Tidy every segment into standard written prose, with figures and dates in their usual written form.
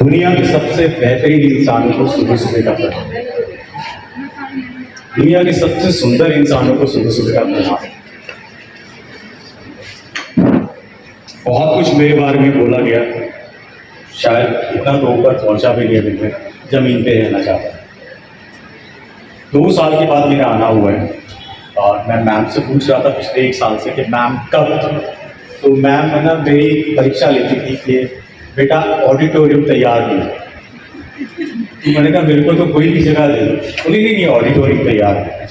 दुनिया के सबसे बेहतरीन इंसानों को सुबह सुबह का प्रणाम। दुनिया के सबसे सुंदर इंसानों को सुबह सुबह का प्रणाम। बहुत कुछ मेरे बारे में बोला गया, शायद इतना तो ऊपर पहुंचा भी नहीं अभी मैं जमीन पे रहना चाहता। 2 साल के बाद मेरा आना हुआ है और मैं मैम से पूछ रहा था पिछले 1 साल से कि मैम कब, तो मैम है ना मेरी परीक्षा लेती थी कि बेटा ऑडिटोरियम तैयार नहीं। तो मैंने कहा मेरे को तो कोई भी जगह दे दो, बोली नहीं ऑडिटोरियम तैयार है।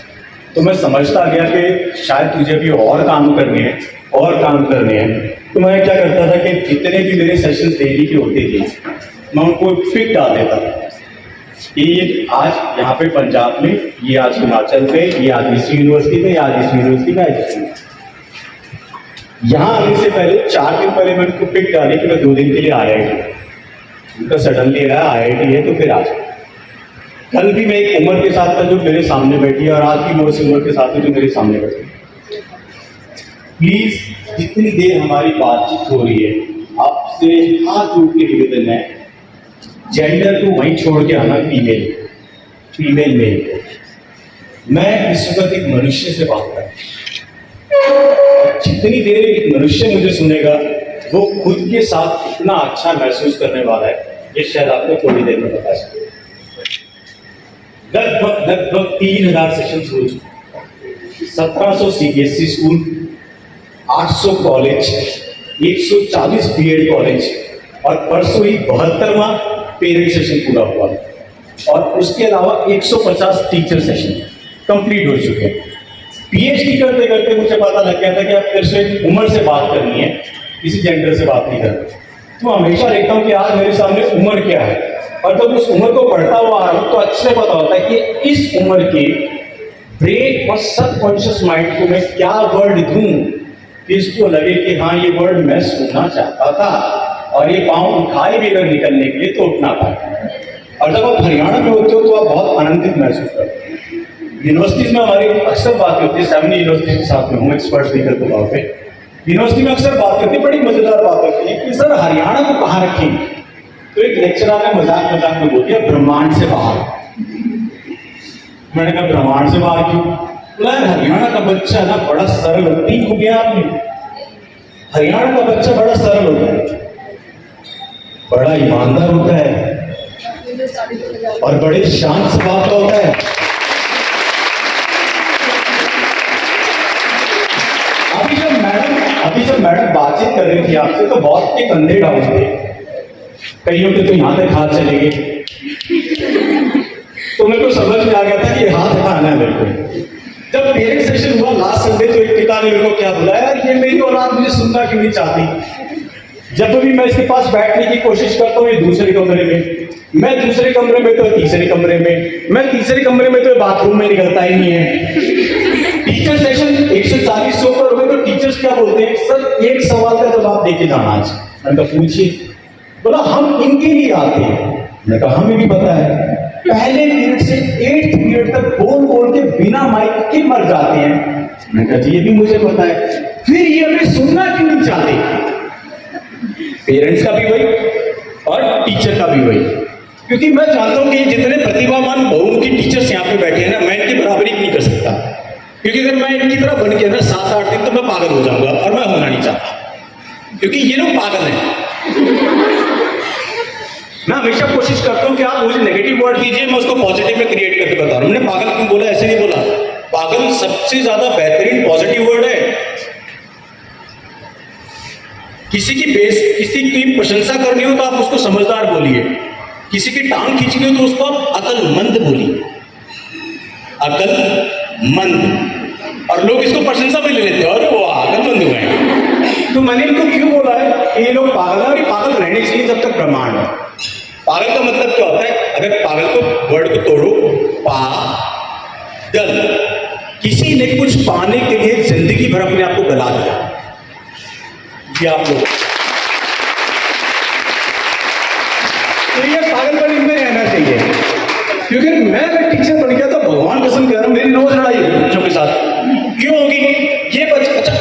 तो मैं समझता गया कि शायद तुझे भी और काम करने हैं और काम करने हैं। तो मैं क्या करता था कि जितने भी मेरे सेशन डेली के होते थे मैं उनको फिट डाल देता था कि ये आज यहाँ पे पंजाब में, ये आज हिमाचल पे, ये आज इस यूनिवर्सिटी पे, ये आज इस यूनिवर्सिटी का एजुकेशन। यहाँ आने से पहले 4 दिन पहले मैंने उनको पिक डाली कि मैं 2 दिन के लिए IIT, उनका सडनली आया IIT है तो फिर आ जाए। कल भी मैं एक उम्र के साथ था जो मेरे सामने बैठी है और आज भी मैं उस उम्र के साथ हूँ जो मेरे सामने बैठी है। प्लीज जितनी देर हमारी बातचीत हो रही है आपसे हाथ जोड़ के निवेदन है, जेंडर को वहीं छोड़ के आना, फीमेल मेल। मैं इस वक्त एक मनुष्य से बात कर रहा हूं। जितनी देर एक मनुष्य मुझे सुनेगा वो खुद के साथ इतना अच्छा महसूस करने वाला है, ये शायद आपको थोड़ी देर में पता चले। लगभग 3000 सेशन हो चुके, 1700 CBSE school, 800 college, 140 BEd college और परसों ही 72वां पेरेंट सेशन पूरा हुआ और उसके अलावा 150 टीचर सेशन कंप्लीट हो चुके हैं। PhD करते करते मुझे पता लग गया था कि अब फिर से उम्र से बात करनी है, किसी जेंडर से बात नहीं करनी। तो हमेशा देखता हूँ कि आज मेरे सामने उम्र क्या है, और जब उस उम्र को पढ़ता हुआ आ रहा हूँ तो अच्छे से पता होता है कि इस उम्र के ब्रेन और सबकॉन्शियस माइंड को मैं क्या वर्ड दूं कि इसको लगे कि हाँ ये वर्ड मैं सुनना चाहता था और ये पाँव उठाए भी अगर निकलने के लिए तो उठना पाए। और जब आप हरियाणा में होते हो तो आप बहुत आनंदित महसूस करते हो। यूनिवर्सिटीज में हमारी अक्सर बात होती है, 7 यूनिवर्सिटी के साथ में हूँ एक्सपर्ट स्पीकर के तौर पे। यूनिवर्सिटी में अक्सर बात करती है, बड़ी मजेदार बात होती है कि सर हरियाणा को कहाँ रखेंगे। तो एक लेक्चरर ने मजाक में बोल दिया ब्रह्मांड से बाहर। मैंने कहा ब्रह्मांड से बाहर क्यों? बोला हरियाणा का बच्चा ना बड़ा सरल होता है। हो गया आपने, हरियाणा का बच्चा बड़ा सरल होता है, बड़ा ईमानदार होता है और बड़े शांत स्वभाव का होता है। अभी जब मैडम बातचीत कर रही थी आपसे तो बहुत के कंधे डाउन थे, कईयों के तो यहां तक हाथ चले गए। तो मेरे को समझ में आ गया था कि हाथ हटाना है मेरे को। जब पेरेंट सेशन हुआ लास्ट संडे तो एक पिता ने मेरे को क्या बोला, यार ये मेरी औलाद मुझे सुनना क्यों नहीं चाहती। जब भी मैं इसके पास बैठने की कोशिश करता हूँ ये दूसरे कमरे में, मैं दूसरे कमरे में तो तीसरे कमरे में, मैं तीसरे कमरे में तो बाथरूम में निकलता ही नहीं है। टीचर सेशन 140 से ऊपर हो गए तो टीचर्स क्या बोलते हैं, सर एक सवाल का जवाब देके जाना आज। मैंने कहा पूछिए। बोला हम इनके लिए आते हैं। मैंने कहा हमें भी पता है, पहले पीरियड से 8th पीरियड तक बोल बोल के बिना माइक के मर जाते हैं। मैंने कहा जी ये भी मुझे पता है, फिर ये हमें सुनना क्यों नहीं चाहते। पेरेंट्स का भी वही और टीचर का भी वही, क्योंकि मैं जानता हूं कि ये जितने प्रतिभावान बहुमुखी टीचर्स यहाँ पे बैठे हैं ना, मैं इनकी बराबरी नहीं कर सकता, क्योंकि अगर मैं इनकी तरह बन के ना 7-8 दिन तो मैं पागल हो जाऊंगा और मैं होना नहीं चाहता, क्योंकि ये लोग पागल हैं। मैं हमेशा कोशिश करता हूं कि आप मुझे नेगेटिव वर्ड दीजिए, मैं उसको पॉजिटिव में क्रिएट करके बता रहा हूं। मैंने पागल क्यों बोला, ऐसे नहीं बोला। पागल सबसे ज्यादा बेहतरीन पॉजिटिव वर्ड है। किसी की प्रशंसा करनी हो तो आप उसको समझदार बोलिए, किसी की टांग खींचनी हो तो उसको आप अकलमंद बोलिए, अकलमंद। और लोग इसको प्रशंसा में ले लेते हैं और वो अकलमंद हुए हैं। तो मैंने इनको क्यों बोला है कि ये लोग पागल है और ये पागल रहने चाहिए जब तक ब्रह्मांड है। पागल का मतलब क्या होता है, अगर पागल को वर्ड को तोड़ो, पागल, किसी ने कुछ पाने के लिए जिंदगी भर अपने आप को गला दिया। ये आप लोग, तो ये पागलपन इनमें रहना चाहिए। क्योंकि मैं अगर टीचर बन गया तो भगवान कसम कह रहा हूं मेरी रोज लड़ाई होगी बच्चों के साथ। क्यों होगी? ये बच्चा, अच्छा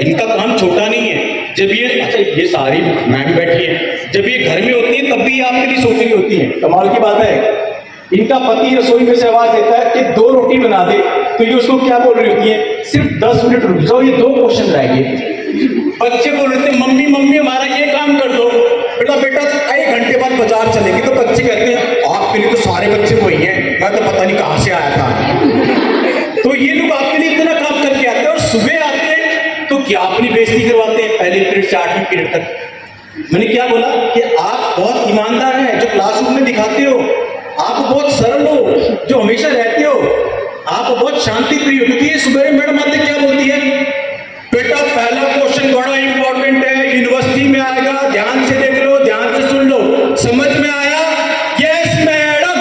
इनका काम छोटा नहीं है। जब ये, अच्छा ये सारी मैं भी बैठी है, जब ये घर में होती है तब भी ये आपके लिए सोच रही होती है। कमाल की बात है, इनका पति रसोई में से आवाज देता है कि 2 रोटी बना दे, तो ये उसको क्या बोल रही होती है, सिर्फ 10 मिनट रुक जाओ, ये 2 क्वेश्चन रह गए। बच्चे बोल रहे थे मम्मी मम्मी हमारा ये काम कर दो, बेटा बेटा 1 घंटे बाद बाजार चलेंगे, तो बच्चे कहते हैं आपके लिए तो सारे बच्चे वही हैं, मैं तो पता नहीं कहाँ से आया था। तो ये लोग आपके लिए इतना काम करके आते हैं और सुबह आते हैं तो क्या अपनी बेइज्जती करवाते हैं पहले पीरियड से 8वीं पीरियड तक। मैंने क्या बोला कि आप बहुत ईमानदार हैं जो क्लासरूम में दिखाते हो, आप बहुत सरल हो जो हमेशा रहते हो, आप बहुत शांति प्रिय हो। क्योंकि ये सुबह मैडम आते क्या बोलती है, बेटा पहला क्वेश्चन बड़ा इंपॉर्टेंट है, यूनिवर्सिटी में आएगा, ध्यान से देख लो, ध्यान से सुन लो, समझ में आया? Yes madam.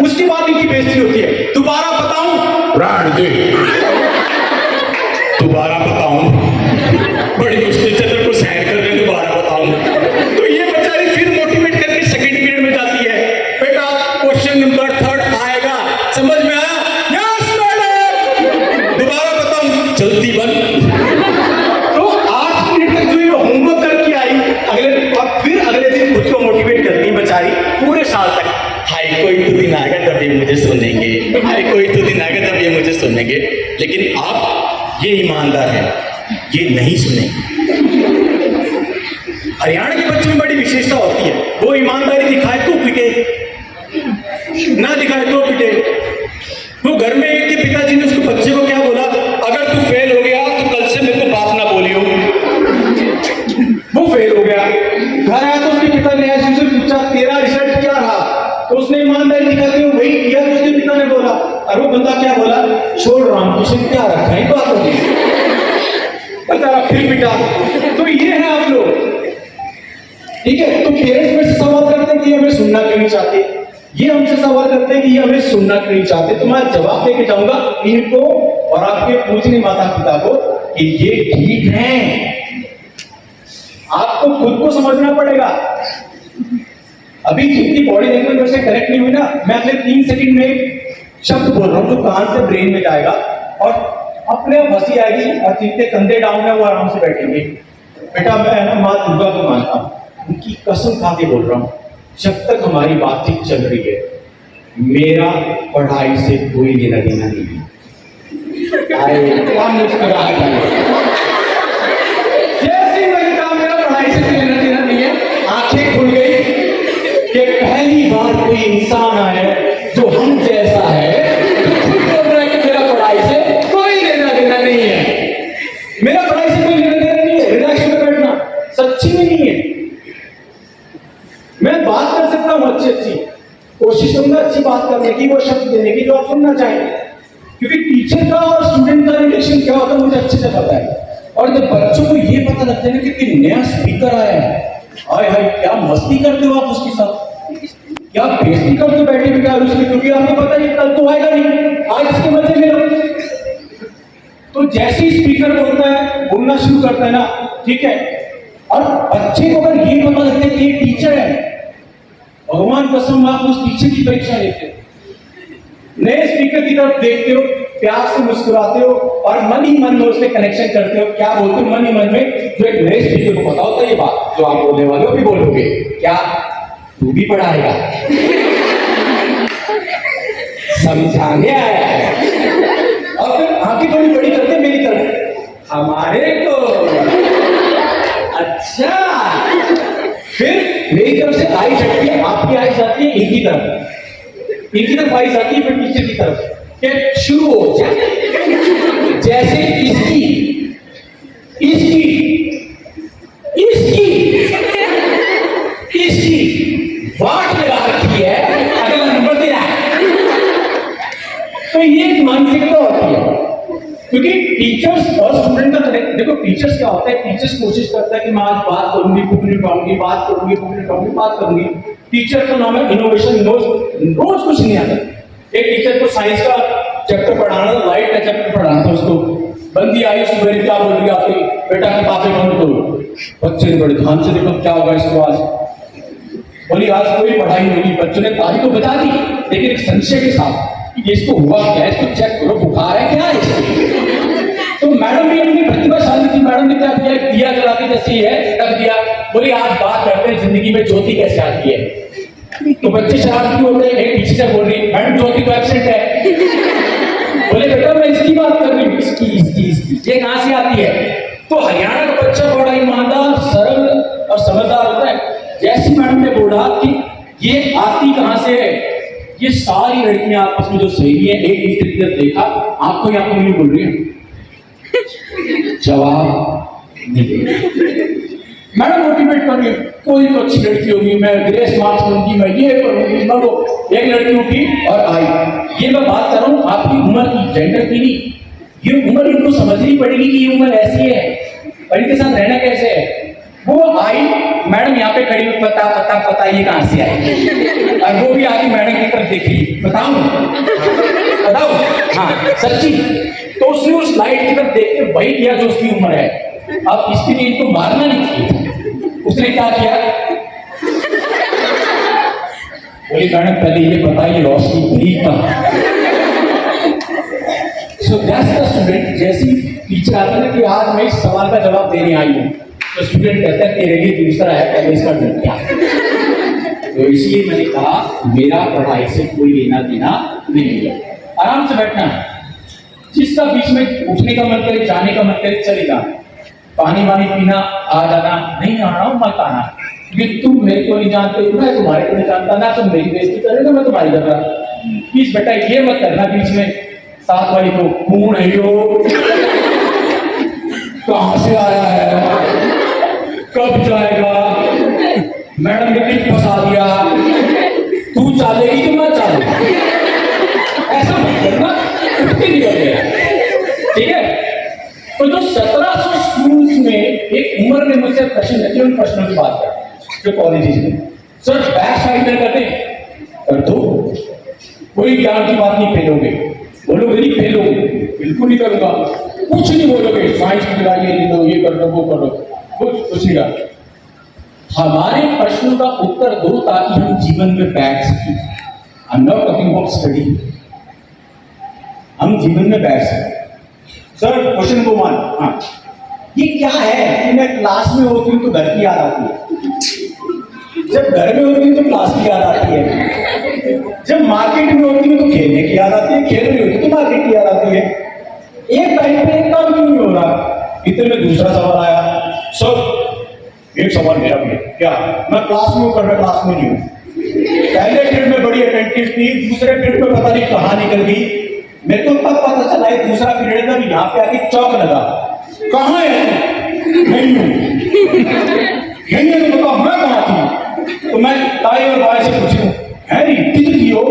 उसके बाद इनकी बेइज्जती होती है, दोबारा बताऊं? राण दे, दोबारा बताऊं? बड़ी मुश्किल से तेरे को सहन कर रहे, दोबारा बताऊं? तो ये बेचारी फिर मोटिवेट करके सेकंड पीरियड में जाती है, बेटा क्वेश्चन नंबर 3 आएगा, समझ में आया? Yes madam. दोबारा बताऊं? जल्दी बन। तो 8 मिनट तक जो ये होमवर्क करके आई, फिर अगले दिन खुद को मोटिवेट करती है बेचारी पूरे साल तक। हाय कोई तो दिन आएगा तब ये मुझे सुनेंगे, हाय कोई तो दिन आएगा तब ये मुझे सुनेंगे। लेकिन आप ये ईमानदार हैं, ये नहीं सुनेंगे। हरियाणा के बच्चों में बड़ी विशेषता होती है, वो ईमानदारी दिखाए तो पिटे, ना दिखाए तो पिटे। तो घर में एक के पिताजी ने उसको बच्चे को क्या बोला, अगर तू फेल हो गया तो कल से मेरे को बात ना बोलियो। वो फेल हो गया, घर आया तो उसके पिता ने ऐसे पूछा तेरा रिजल्ट क्या रहा, तो उसने ईमानदारी दिखाते हुए वही किया तो उसके पिता ने बोला, और वो बंदा क्या बोला, छोड़ रामकृष्ण क्या रखा है बात होगी, बता फिर पिटा। तो ये है आप लोग, ठीक है। तो पेरेंट्स में से सवाल करते हैं कि हमें सुनना क्यों नहीं चाहते, ये हमसे सवाल करते हैं कि ये हमें सुनना क्यों नहीं चाहते। तो मैं जवाब देके जाऊंगा इनको और आपके पूछने माता पिता को कि ये ठीक है, आपको खुद को समझना पड़ेगा। अभी जितनी बॉडी लैंग्वेज मेरे से करेक्ट नहीं हुई ना, मैं अगले 3 सेकंड में शब्द बोल रहा हूं जो कान से ब्रेन में जाएगा और अपने आप हंसी आएगी और जिनके कंधे डाउन है वो आराम से बैठेंगे। बेटा मैं है ना माँ दुर्गा को मानता हूं, उनकी कसम खा के बोल रहा हूं, जब तक हमारी बातचीत चल रही है मेरा पढ़ाई से कोई लेना देना नहीं है। क्या मुस्कुराहट है, जैसे मैंने कहा मेरा पढ़ाई से कोई लेना देना नहीं है, आंखें खुल गई कि पहली बार कोई इंसान आया जो हम जैसा है, तो खुद बोल रहा है कि मेरा पढ़ाई से कोई लेना देना नहीं है। मेरा पढ़ाई से कोई लेना देना नहीं है, रिलैक्स में बैठना सच्ची में नहीं है। मैं बात कर सकता हूं अच्छी कोशिश करूंगा अच्छी बात करने की, वो शब्द देने की जो आप सुनना चाहेंगे, क्योंकि टीचर का और स्टूडेंट का रिलेशन क्या होता है मुझे अच्छे से पता है। और जब बच्चों को ये पता लगता है ना कि नया स्पीकर आया है, हाय हाय क्या मस्ती करते हो आप उसके साथ, क्या बेइज्जती करते हो बैठे बिठा उसकी, क्योंकि आपको पता नहीं कल तो आएगा नहीं, आज इसके मजे ले लो। तो जैसे ही स्पीकर बोलता है बोलना शुरू करता है ना, ठीक है, और बच्चे को अगर ये पता लगता है कि ये टीचर है, भगवान कसम आप उस टीचर की परीक्षा लेते हो, नए स्पीकर की तरफ देखते हो, प्यार से मुस्कुराते हो और मन ही मन में उससे कनेक्शन करते हो। क्या बोलते हो मन ही मन में, जो एक नए स्पीकर को पता होता है ये बात जो आप बोलने वाले हो भी बोलोगे, क्या तू भी पढ़ाएगा, समझाने आया है। और फिर आंखें थोड़ी बड़ी करते मेरी तरफ, हमारे को अच्छा, फिर मेरी तरफ से आई जाती है, आपकी आई जाती है इनकी तरफ आई जाती है, फिर टीचर की तरफ कि शुरू हो जाए। जैसे इसकी वाट लगा रखी है, अगला नंबर दे रहा है। तो ये एक मानसिकता होती है, क्योंकि टीचर्स और स्टूडेंट का कनेक्ट, देखो टीचर्स क्या होता है, टीचर्स कोशिश करता है कि मैं आज बात करूंगी बुक नहीं पढ़ूंगी, बात करूंगी। टीचर का नाम है इनोवेशन, रोज कुछ नहीं आता। एक टीचर को साइंस का चैप्टर पढ़ाना था, लाइट का चैप्टर पढ़ाना था, उसको बंदी आई सुबह क्या बोल रही आपकी, बेटा किताबें बंद करो। बच्चे ने बड़े ध्यान से देखो क्या होगा इसको आज, बोली आज कोई पढ़ाई होगी। बच्चों ने ताली तो बजा दी, लेकिन एक संशय के साथ, ये इसको हुआ क्या है, इसको चेक करो, बुखार है क्या है इसको। तो मैडम भी अपनी प्रतिभाशाली थी, मैडम ने क्या किया, दिया जला के जैसे ही है रख दिया, बोली आज बात करते हैं जिंदगी में ज्योति कैसे आती है। तो बच्चे शरारती होते हैं, एक पीछे से बोल रही मैडम ज्योति तो एब्सेंट है। बोले बेटा मैं इसकी बात कर रही हूँ, इसकी ये कहां से आती है। तो हरियाणा का बच्चा बड़ा ईमानदार, सरल और समझदार होता है। जैसी मैडम ने बोला कि ये आती कहां से है, ये सारी लड़कियां आपस में जो सहेली है एक दूसरे की तरफ देखा, आपको यहाँ को नहीं बोल रही है, जवाब नहीं दे रही। मैडम मोटिवेट कर रही, कोई तो अच्छी लड़की होगी, मैं ग्रेस मार्क्स लूंगी, मैं ये करूंगी, मैं वो। एक लड़की उठी और आई। ये मैं बात कर रहा हूं आपकी उम्र की, जेंडर की नहीं। ये उम्र इनको समझनी पड़ेगी कि ये उम्र ऐसी है और इनके साथ रहना कैसे है। वो आई, मैडम यहाँ पे खड़ी, पता ये कहां से आई। और वो भी आके मैडम की तरफ देखी, बताओ हाँ सच्ची। तो उसने उस लाइट की तरफ देख के वही किया जो उसकी उम्र है। अब इसके लिए इनको मारना नहीं चाहिए। उसने क्या किया, बोली मैडम पहले ये बताइए रोशनी भरी कहां। So that's the student. जैसी टीचर आती है कि आज मैं इस सवाल का जवाब देने आई हूं, तो स्टूडेंट कहता है तेरे लिए दूसरा है, पहले इसका डर क्या। तो इसलिए मैंने कहा मेरा पढ़ाई से कोई लेना देना नहीं है। आराम से बैठना है, जिसका बीच में उठने का मन करे, जाने का मन करे, चले जाना। पानी वानी पीना, आ जाना, नहीं आना मत आना, क्योंकि तुम मेरे को नहीं जानते, मैं तुम्हारे को नहीं जानता, ना तुम मेरी बेइज्जती करोगे मैं तुम्हारी कर रहा। प्लीज बेटा ये मत करना बीच में साथ वाली को, कौन है यो, कहां से आया है, कब जाएगा, मैडम ने टिक फंसा दिया, तू चालेगी कि मैं चालूंगा, ऐसा मत करना, उठते नहीं होते। ठीक है। तो जो 1700 स्कूल्स में एक उम्र ने मुझसे प्रश्न रखे, उन प्रश्नों की बात कर जो कॉलेजेस में सर बैक साइड में करते कर दो, कोई ज्ञान की बात नहीं, फेलोगे, बोलोगे नहीं फेलोगे, बिल्कुल नहीं करूंगा, कुछ नहीं बोलोगे, साइंस की दिलाइए, ये कर दो वो करो, कुछ नहीं कर। हमारे प्रश्नों का उत्तर दो ताकि हम जीवन में बैठ सकें। आई am not talking about study, हम जीवन में बैठ सकें। सर क्वेश्चन नंबर 1, हाँ ये क्या है कि मैं क्लास में होती हूँ तो घर की याद आती है, जब घर में होती हूँ तो क्लास की याद आती है, जब मार्केट में होती हूँ तो खेलने की याद आती है, खेल रही होती तो मार्केट की याद आती है। एक टाइम पे एक काम क्यों नहीं हो रहा। इतने में दूसरा सवाल आया, सर एक सवाल मेरा भी है, क्या मैं क्लास में हूँ पर मैं क्लास में नहीं हूँ। पहले पीरियड में बड़ी अटेंटिव थी, दूसरे पीरियड में पता नहीं कहाँ निकल गई। मेरे को तब पता चला है दूसरा पीरियड में यहाँ पे आके चौक लगा, कहाँ है नहीं हूँ, यही है तो बताओ मैं कहाँ थी। तो मैं ताई और भाई से पूछूं है नहीं थी हो।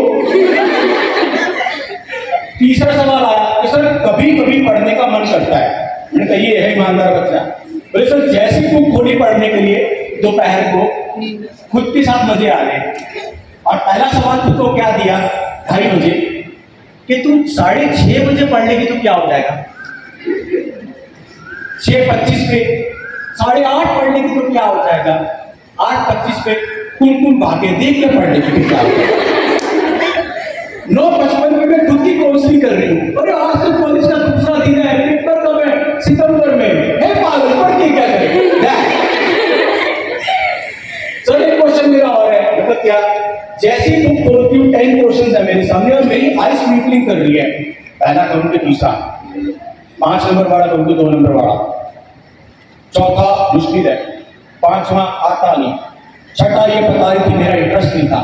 तीसरा सवाल आया कि सर कभी कभी पढ़ने का मन करता है। मैंने कहा ये है ईमानदार बच्चा। बोले सर जैसी बुक खोली पढ़ने के लिए दोपहर को खुद के साथ मजे आ रहे। और पहला सवाल खुद को क्या दिया 2:30 बजे कि तू 6:30 बजे पढ़ लेगी तो क्या हो जाएगा, 6:25 पे 8:30 पढ़ लेगी तो क्या हो जाएगा, 8:25 पे कुल भागे देख के पढ़ लेगी तो क्या हो जाएगा। 9:55 में मैं खुद की काउंसलिंग कर रही हूँ। अरे आज तो कॉलेज का दूसरा दिन है, पेपर कब है, सितंबर में है, पागल पढ़ के क्या करें। सर एक क्वेश्चन मेरा और है, मतलब क्या, जैसी बुक खोलती हूँ 10 क्वेश्चन है मेरे सामने और मेरी आइस ट्विंकलिंग कर रही है। पहला करूँ कि तीसरा, 5 नंबर वाला करूँ कि 2 नंबर वाला, चौथा मुश्किल है, 5वां आता नहीं, छठा ये बता रही थी मेरा इंटरेस्ट नहीं था।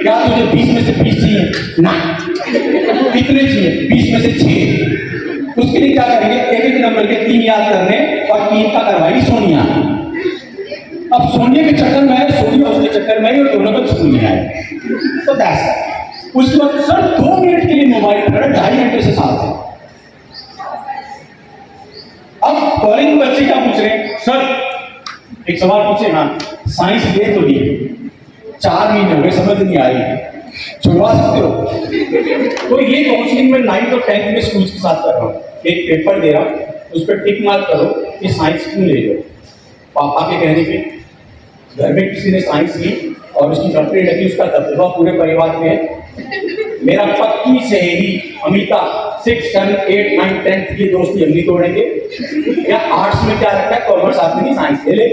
क्या तुझे 20 में से 20 चाहिए ना, कितने चाहिए 20 में से 6। उसके लिए क्या करेंगे, एक नंबर के 3 याद करने और 3 का करवाई सोनिया। अब सोनिया के चक्कर में है, सोनिया उसके चक्कर में है और दोनों का स्कूल में आए। तो दैट्स उसके बाद सर 2 मिनट के लिए मोबाइल पकड़ा, 2.5 घंटे से साथ है। अब कॉलेज बच्चे क्या पूछ रहे हैं, सर एक सवाल पूछे, हाँ साइंस ले तो लिए 4 महीने हो गए, समझ नहीं आ रही, छुड़वा सकते हो। तो ये काउंसलिंग में 9th और 10th में स्कूल के साथ कर रहा हूँ। एक पेपर दे रहा हूँ, उस पर टिक मार्क करो कि साइंस क्यों ले लो। पापा के कहने पे घर में किसी ने साइंस ली और उसकी कंप्लेंट लगी, उसका दबदबा पूरे परिवार में है। मेरा पक्की सहेली अमिता 6, 7, 8, 9, 10 की दोस्ती हम नहीं तोड़ेंगे। या आर्ट्स में क्या रखा है, कॉमर्स आदमी नहीं, साइंस ले ले।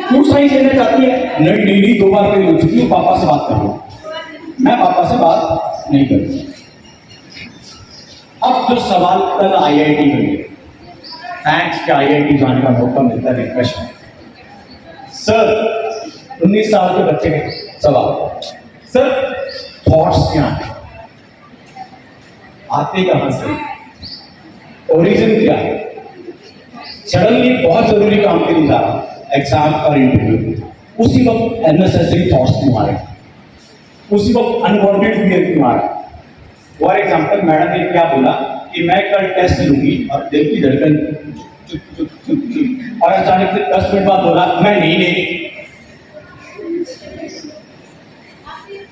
तू साइंस लेना चाहती है? नहीं नहीं नहीं, 2 बार फेल हो चुकी हूँ, पापा से बात करो। मैं पापा से बात नहीं करूँगा। अब जो सवाल कल आईआईटी में है, थैंक्स के आईआईटी जाने का मौका मिलता है रिफ्रेश में। सर 19 साल के बच्चे के सवाल, सर थॉट्स क्या है, आते कहां से, ओरिजिन क्या है? सडनली बहुत जरूरी काम के लिए जा रहा, एग्जाम और इंटरव्यू, उसी वक्त अननेसेसरी थॉट्स क्यों आ रहे, उसी वक्त अनवांटेड फियर क्यों आ रहा? फॉर एग्जाम्पल मैडम ने क्या बोला कि मैं कल टेस्ट लूंगी और दिल की धड़कन चुप चुप चुप चुप, और अचानक से 10 मिनट बाद बोला मैं नहीं लेगी।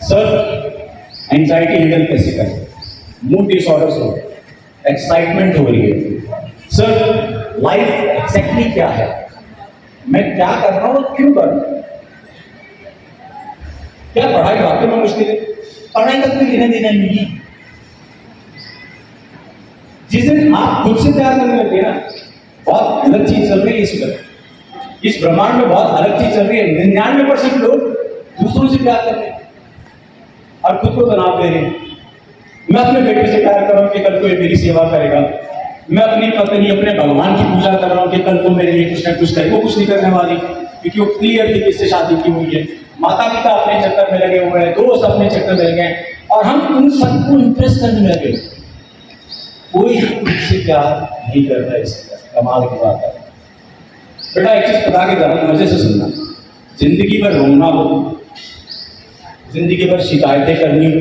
सर एंजाइटी हैंडल कैसे करें, मूड डिसऑर्डर्स हो, एक्साइटमेंट हो रही है। सर लाइफ एग्जैक्टली क्या है, मैं क्या कर रहा हूं और क्यों कर रहा हूं? क्या पढ़ाई वाकई में मुश्किल है? पढ़ाई तक भी लेने देना नहीं। जिस दिन आप खुद से प्यार करने लगते ना, बहुत अलग चीज चल रही है इस ब्रह्मांड में, बहुत अलग चीज चल रही है। 99% लोग दूसरों से प्यार कर रहे हैं और खुद को तनाव दे रहे हैं। मैं अपने बेटे से प्यार कर रहा हूं कि कल को ये मेरी सेवा करेगा, मैं अपनी पत्नी अपने भगवान की पूजा कर रहा हूं कि कल को मेरे लिए कुछ ना कुछ करे, वो कुछ नहीं करने वाली क्योंकि वो क्लियर थी किससे शादी की हुई है। माता पिता अपने चक्कर में लगे हुए हैं, दोस्त अपने चक्कर में लगे हैं और हम उन सबको इंप्रेस करने में लगे। कोई हमसे प्यार नहीं करता, इसका कमाल की बात है। बेटा एक चीज बता के जा रहा हूं, मजे से सुनना। जिंदगी भर रोना हो, जिंदगी भर शिकायतें करनी हो,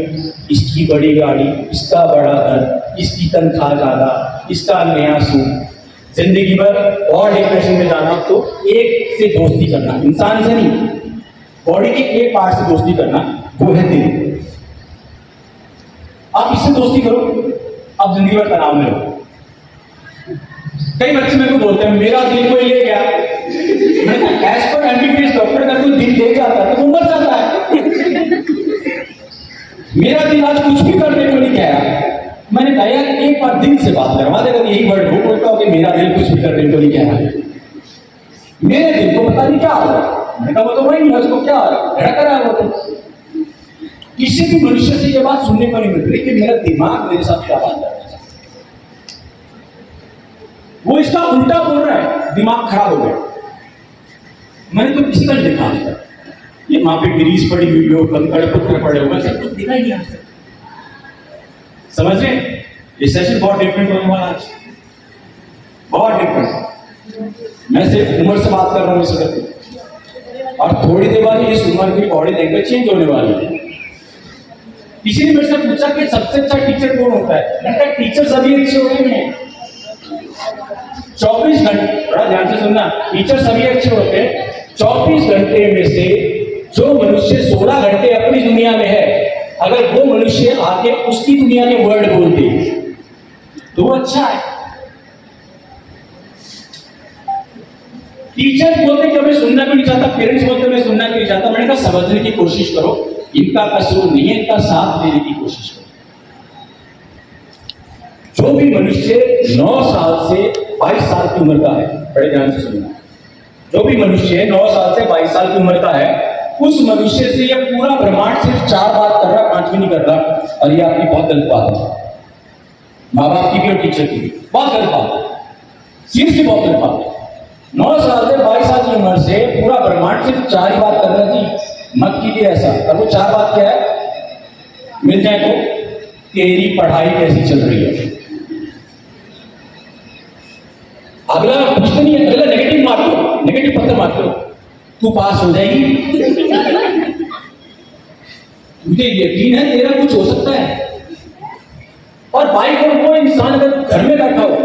इसकी बड़ी गाड़ी, इसका बड़ा घर, इसकी तनख्वाह ज्यादा, इसका नया सूट, जिंदगी भर और डिप्रेशन में जाना, तो एक से दोस्ती करना, इंसान से नहीं, बॉडी के एक पार्ट से दोस्ती करना, वो है दिल। आप इससे दोस्ती करो, आप जिंदगी भर तनाव में रहो। कई बच्चे मेरे को बोलते हैं मेरा दिल कोई ले गया, एज पर एमबीबीएस डॉक्टर का कोई दिल ले जाता है तो वो मर जाता है। मेरा दिल आज कुछ भी करने को नहीं कह रहा। मैंने कहा यार एक बार दिल से बात करवा दे, यही वर्ड वो बोलता हूं कि मेरा दिल कुछ भी करने को नहीं कह रहा, मेरे दिल को पता नहीं क्या हो रहा। मैंने कहा वो तो वही नहीं है, उसको क्या हो रहा है, धड़क रहा है वो तो। किसी भी मनुष्य से ये बात सुनने को नहीं मिल रही कि मेरा दिमाग मेरे साथ क्या बात कर रहा है। वो इसका उल्टा बोल रहा है, दिमाग खराब हो गया। मैंने तो किसी का नहीं देखा आज तक, ये वहां पे गिरीश पड़ी हुई हो, कंकड़ पत्थर पड़े हुए, सब कुछ दिखा ही नहीं आज तक। समझ रहे? ये सेशन बहुत डिफरेंट होने वाला आज, बहुत डिफरेंट। मैं सिर्फ उम्र से बात कर रहा हूँ इस वक्त, और थोड़ी देर बाद इस उम्र की बॉडी लैंग्वेज चेंज होने वाली है। किसी ने मेरे से पूछा कि सबसे अच्छा टीचर कौन होता है? मैंने कहा टीचर सभी अच्छे होते हैं, 24 घंटे, बड़ा ध्यान से सुनना, टीचर सभी अच्छे होते हैं। 24 घंटे में से जो मनुष्य 16 घंटे अपनी दुनिया में है, अगर वो मनुष्य आके उसकी दुनिया के वर्ड बोल दे तो वो अच्छा है। टीचर बोलते कि हमें सुनना भी नहीं चाहता, पेरेंट्स बोलते मैं सुनना भी नहीं चाहता। मैंने कहा समझने की कोशिश करो, इनका कसूर नहीं है, इनका साथ देने की कोशिश करो। जो भी मनुष्य 9 साल से 22 साल की उम्र का है, बड़े ध्यान से सुनना, जो भी मनुष्य 9 साल से 22 साल की उम्र का है, उस मनुष्य से यह पूरा ब्रह्मांड सिर्फ 4 बात कर रहा, 5 भी नहीं कर रहा। और ये आपकी बहुत गलत बात है, माँ बाप की भी और टीचर की भी बहुत गलत बात है, सीरियसली बहुत गलत बात है। 9 साल से 22 साल की उम्र से पूरा ब्रह्मांड सिर्फ 4 ही बात कर रहा जी, मत कीजिए ऐसा। और वो 4 बात क्या है, मिल जाए तो तेरी पढ़ाई कैसी चल रही है। अगला कुछ नहीं है, अगला नेगेटिव मार दो, नेगेटिव पत्थर मार दो, तू पास हो जाएगी। मुझे यकीन है तेरा कुछ हो सकता है। और भाई को कोई इंसान अगर घर में बैठा हो,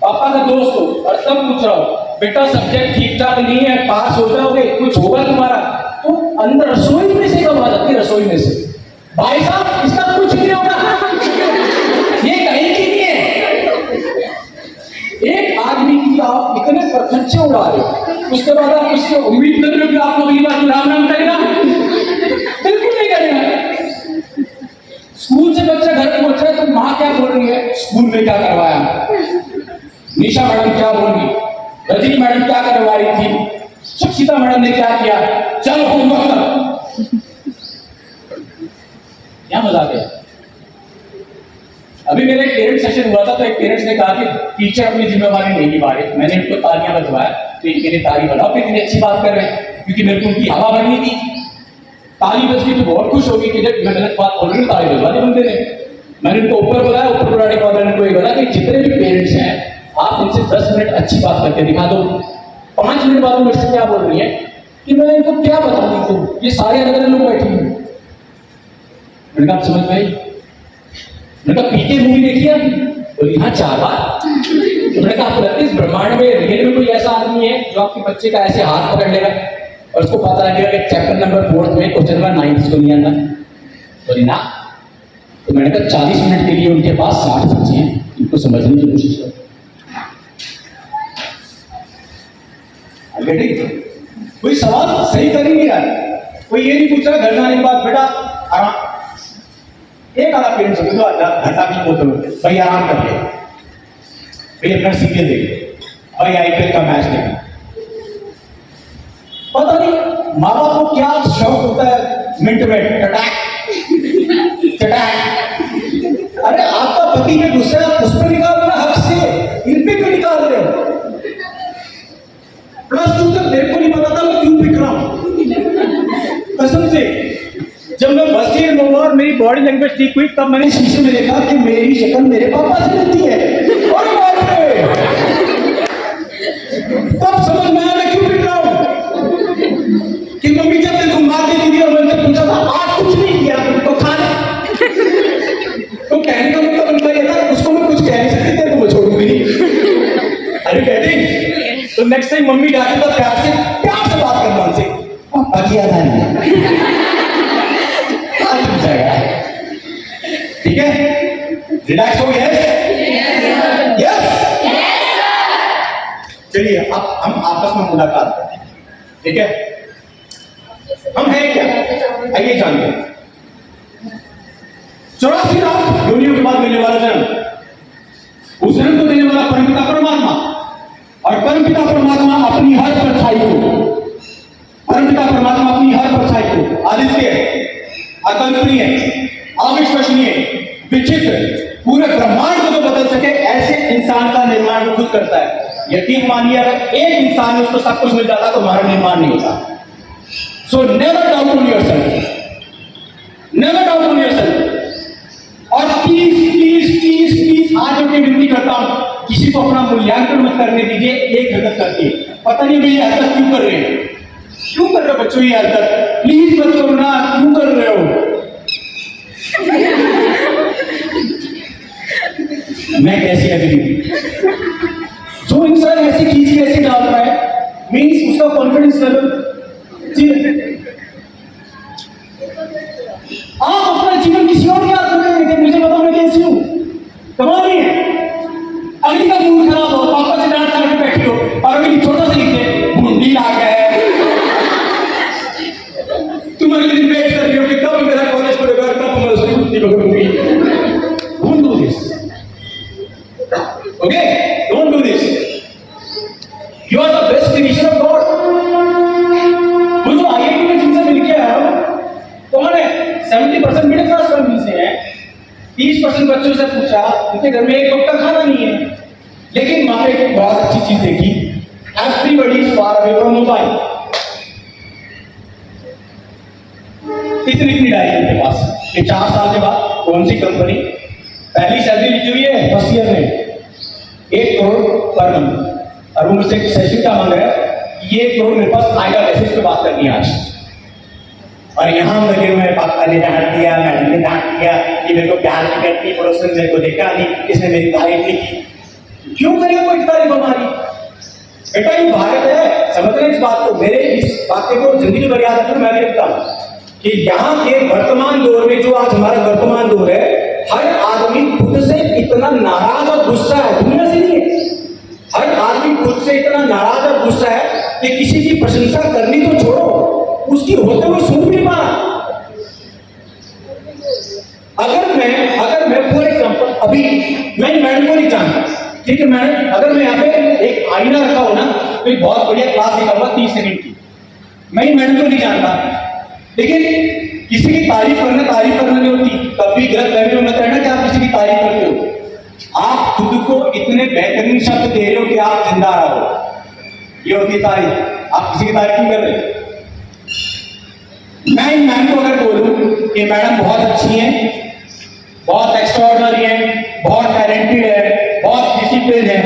पापा का दोस्त हो, और तब पूछ रहा हो बेटा सब्जेक्ट ठीक ठाक नहीं है, पास हो जाओगे, कुछ होगा तुम्हारा, तो अंदर रसोई में से कब आ जाती है, रसोई में से भाई साहब इसका कुछ नहीं होगा, ये कहीं की नहीं है। एक आदमी की आप इतने प्रखंचे उड़ा रहे हो, उसके बाद आप उससे उम्मीद कर रहे हो कि आपको अगली बार राम राम करेगा, बिल्कुल नहीं करेगा। स्कूल से बच्चा घर पहुंच रहा है तो माँ क्या बोल रही है, ने क्या करवाया, निशा मैडम क्या बोल रही, रजनी मैडम क्या करवा रही थी, सक्षिता मैडम ने क्या किया, चल होमवर्क कर। क्या मजाक है। अभी मेरा एक पेरेंट सेशन हुआ था, तो एक पेरेंट्स ने कहा कि टीचर अपनी जिम्मेवारी नहीं निभा रहे। मैंने उनको तालियां बजवाया, तो इनके ताली बजाओ, कितनी अच्छी बात कर रहे हैं, क्योंकि मेरे को उनकी हवा भरनी थी। ताली बज गई तो बहुत खुश होगी कि जब मैं गलत बात बोल रही हूँ ताली बजवा दी बंदे ने। मैंने उनको ऊपर बुलाया, ऊपर बुलाने के बाद मैंने उनको ये बोला कि जितने भी पेरेंट्स हैं, आप इनसे 10 मिनट अच्छी बात करके दिखा दो। 5 मिनट बाद मुझसे क्या बोल रही है कि मैं इनको क्या बता दी, तुम ये सारे अलग अलग लोग बैठे हैं। मैंने कहा आप समझ गए, मैंने कहा पीके मूवी देखी है, बोली हाँ 4 बार। तो मैंने कहा आपको लगता है इस ब्रह्मांड में रियल में कोई ऐसा आदमी है जो आपके बच्चे का ऐसे हाथ पकड़ लेगा और उसको पता लगेगा कि चैप्टर नंबर 4 में क्वेश्चन नंबर 9 इसको नहीं आना, बोली ना। तो मैंने कहा 40 मिनट के लिए उनके पास 60 बच्चे हैं, इनको समझने की कोशिश करो। कोई सवाल सही कर ही नहीं रहा है, कोई ये नहीं पूछ रहा घर जाने के बाद बेटा आराम, एक आधा पेरेंट्स होते तो घंटा भी बोलते हो भाई आराम कर ले, भाई अपना सीरियल देख ले, भाई आईपीएल का मैच देख ले। पता नहीं माँ बाप को क्या शौक होता है मिनट में चटाक चटाक। अरे आपका पति में गुस्सा है, उस पर निकाल रहे हक से, इन पे क्यों निकाल रहे हो। +2 तक मेरे को नहीं पता था मैं क्यों पिट रहा हूं, कसम से। जब मैं फर्स्ट ईयर में हुआ और मेरी बॉडी लैंग्वेज ठीक हुई, तब मैंने शीशे में देखा कि मेरी शक्ल मेरे पापा से लगती है। अरे बाप रे, तब समझ में आया मैं क्यों पिट रहा हूं। कि मम्मी जब तेरे को मार देती थी और मैंने पूछा था आज कुछ नहीं किया तो खाना, तो कहने का मतलब उनका ये था उसको मैं कुछ कह नहीं सकती, तेरे को मैं छोड़ूंगी नहीं। अरे कहते तो नेक्स्ट टाइम मम्मी डांटे तो प्यार से बात करना उनसे, पापा की याद आ रही है, ठीक है, रिलैक्स हो गया। यस, चलिए अब हम आपस में मुलाकात करते हैं, ठीक है। हम हैं क्या, आइए जानते हैं। 84 लाख योनियों के बाद मिलने वाला जन्म, उस जन्म को देने वाला परमपिता परमात्मा, और परमपिता परमात्मा अपनी हर परछाई को, परमपिता परमात्मा अपनी हर परछाई को आदित्य, अकल्पनीय, अविश्वसनीय, विचित्र, पूरे ब्रह्मांड को तो बदल सके ऐसे इंसान का निर्माण वो खुद करता है। यकीन मानिए अगर एक इंसान उसको सब कुछ मिल जाता तो हमारा निर्माण नहीं होता। So never doubt on yourself, never doubt on yourself. और प्लीज प्लीज प्लीज प्लीज हाथ जोड़ के विनती करता हूं, किसी को अपना मूल्यांकन मत करने दीजिए एक हरकत करके। पता नहीं भाई हरकत क्यों कर रहे हैं, क्यों कर रहे हो बच्चों ये हरकत, प्लीज मत करो ना, क्यों कर रहे हो। मैं कैसी लग रही हूं, जो इंसान ऐसी खींच के ऐसे डाल रहा है मीन्स उसका कॉन्फिडेंस लेवल, आप अपना जीवन किसी और के हाथ में देंगे, मुझे बताओ मैं कैसी हूं, कमाल नहीं है। अगली का मूड खराब हो, पापा से डांट खा के बैठी हो और अगली छोटा सा लिखते भूंडी आ गए, तुम अगले दिन वेट कर रही हो कि कब मेरा कॉलेज खुलेगा, कब मैं उसकी छुट्टी पकड़ूंगी। Don't do this, okay, don't do this. You are the best creation of God. वो जो आईआईटी में जिनसे मिल के आया हो कौन है, 70% मिडिल क्लास फैमिली से है। 30% बच्चों से पूछा, उनके घर में एक वक्त का खाना नहीं है, लेकिन वहां पे एक बहुत अच्छी चीज देखी, everybody is far away from mobile. इतनी डायरी उनके पास कि 4 साल के बाद कौन सी कंपनी, पहली सैलरी लिखी हुई है फर्स्ट ईयर में 1 करोड़ पर मंथ, और वो मुझसे सेशन क्या मांग रहा है, ये 1 करोड़ मेरे पास आएगा कैसे, इस पे बात करनी है आज। और यहाँ हम लगे हुए, पापा ने डांट दिया, मैडम ने डांट दिया, कि मेरे को प्यार नहीं करती, पड़ोस ने मेरे को देखा नहीं, इसने मेरी तारीफ नहीं की। क्यों करेगा कोई तारीफ हमारी, बेटा ये भारत है, समझ रहे इस बात को। मेरे इस बातें को जिंदगी भर याद रखना, मैं भी रखता हूँ कि यहाँ के वर्तमान दौर में, जो आज हमारा वर्तमान दौर है, हर आदमी खुद से इतना नाराज और गुस्सा है, दुनिया से नहीं है, हर आदमी खुद से इतना नाराज और गुस्सा है कि किसी की प्रशंसा करनी तो छोड़ो, उसकी होते हुए सुन भी नहीं पा रहा। अगर मैं फॉर एग्जाम्पल अभी मैं इन मैडम को नहीं जानता। ठीक है मैडम, अगर मैं यहाँ पे एक आईना रखा हो ना तो एक बहुत बढ़िया क्लास दिखाऊंगा 30 सेकंड की। मैं इन मैडम को नहीं जानता, लेकिन किसी की तारीफ करना नहीं होती। कभी गलत फहमी में मत रहना कि आप किसी की तारीफ करते हो। आप खुद को इतने बेहतरीन शब्द दे रहे हो कि आप जिंदा रहो, ये होती है तारीफ। आप किसी की तारीफ नहीं कर रहे। मैं इन मैम को अगर बोलूं कि मैडम बहुत अच्छी हैं, बहुत एक्स्ट्राऑर्डिनरी है, बहुत टैलेंटेड है, बहुत डिसिप्लिन है,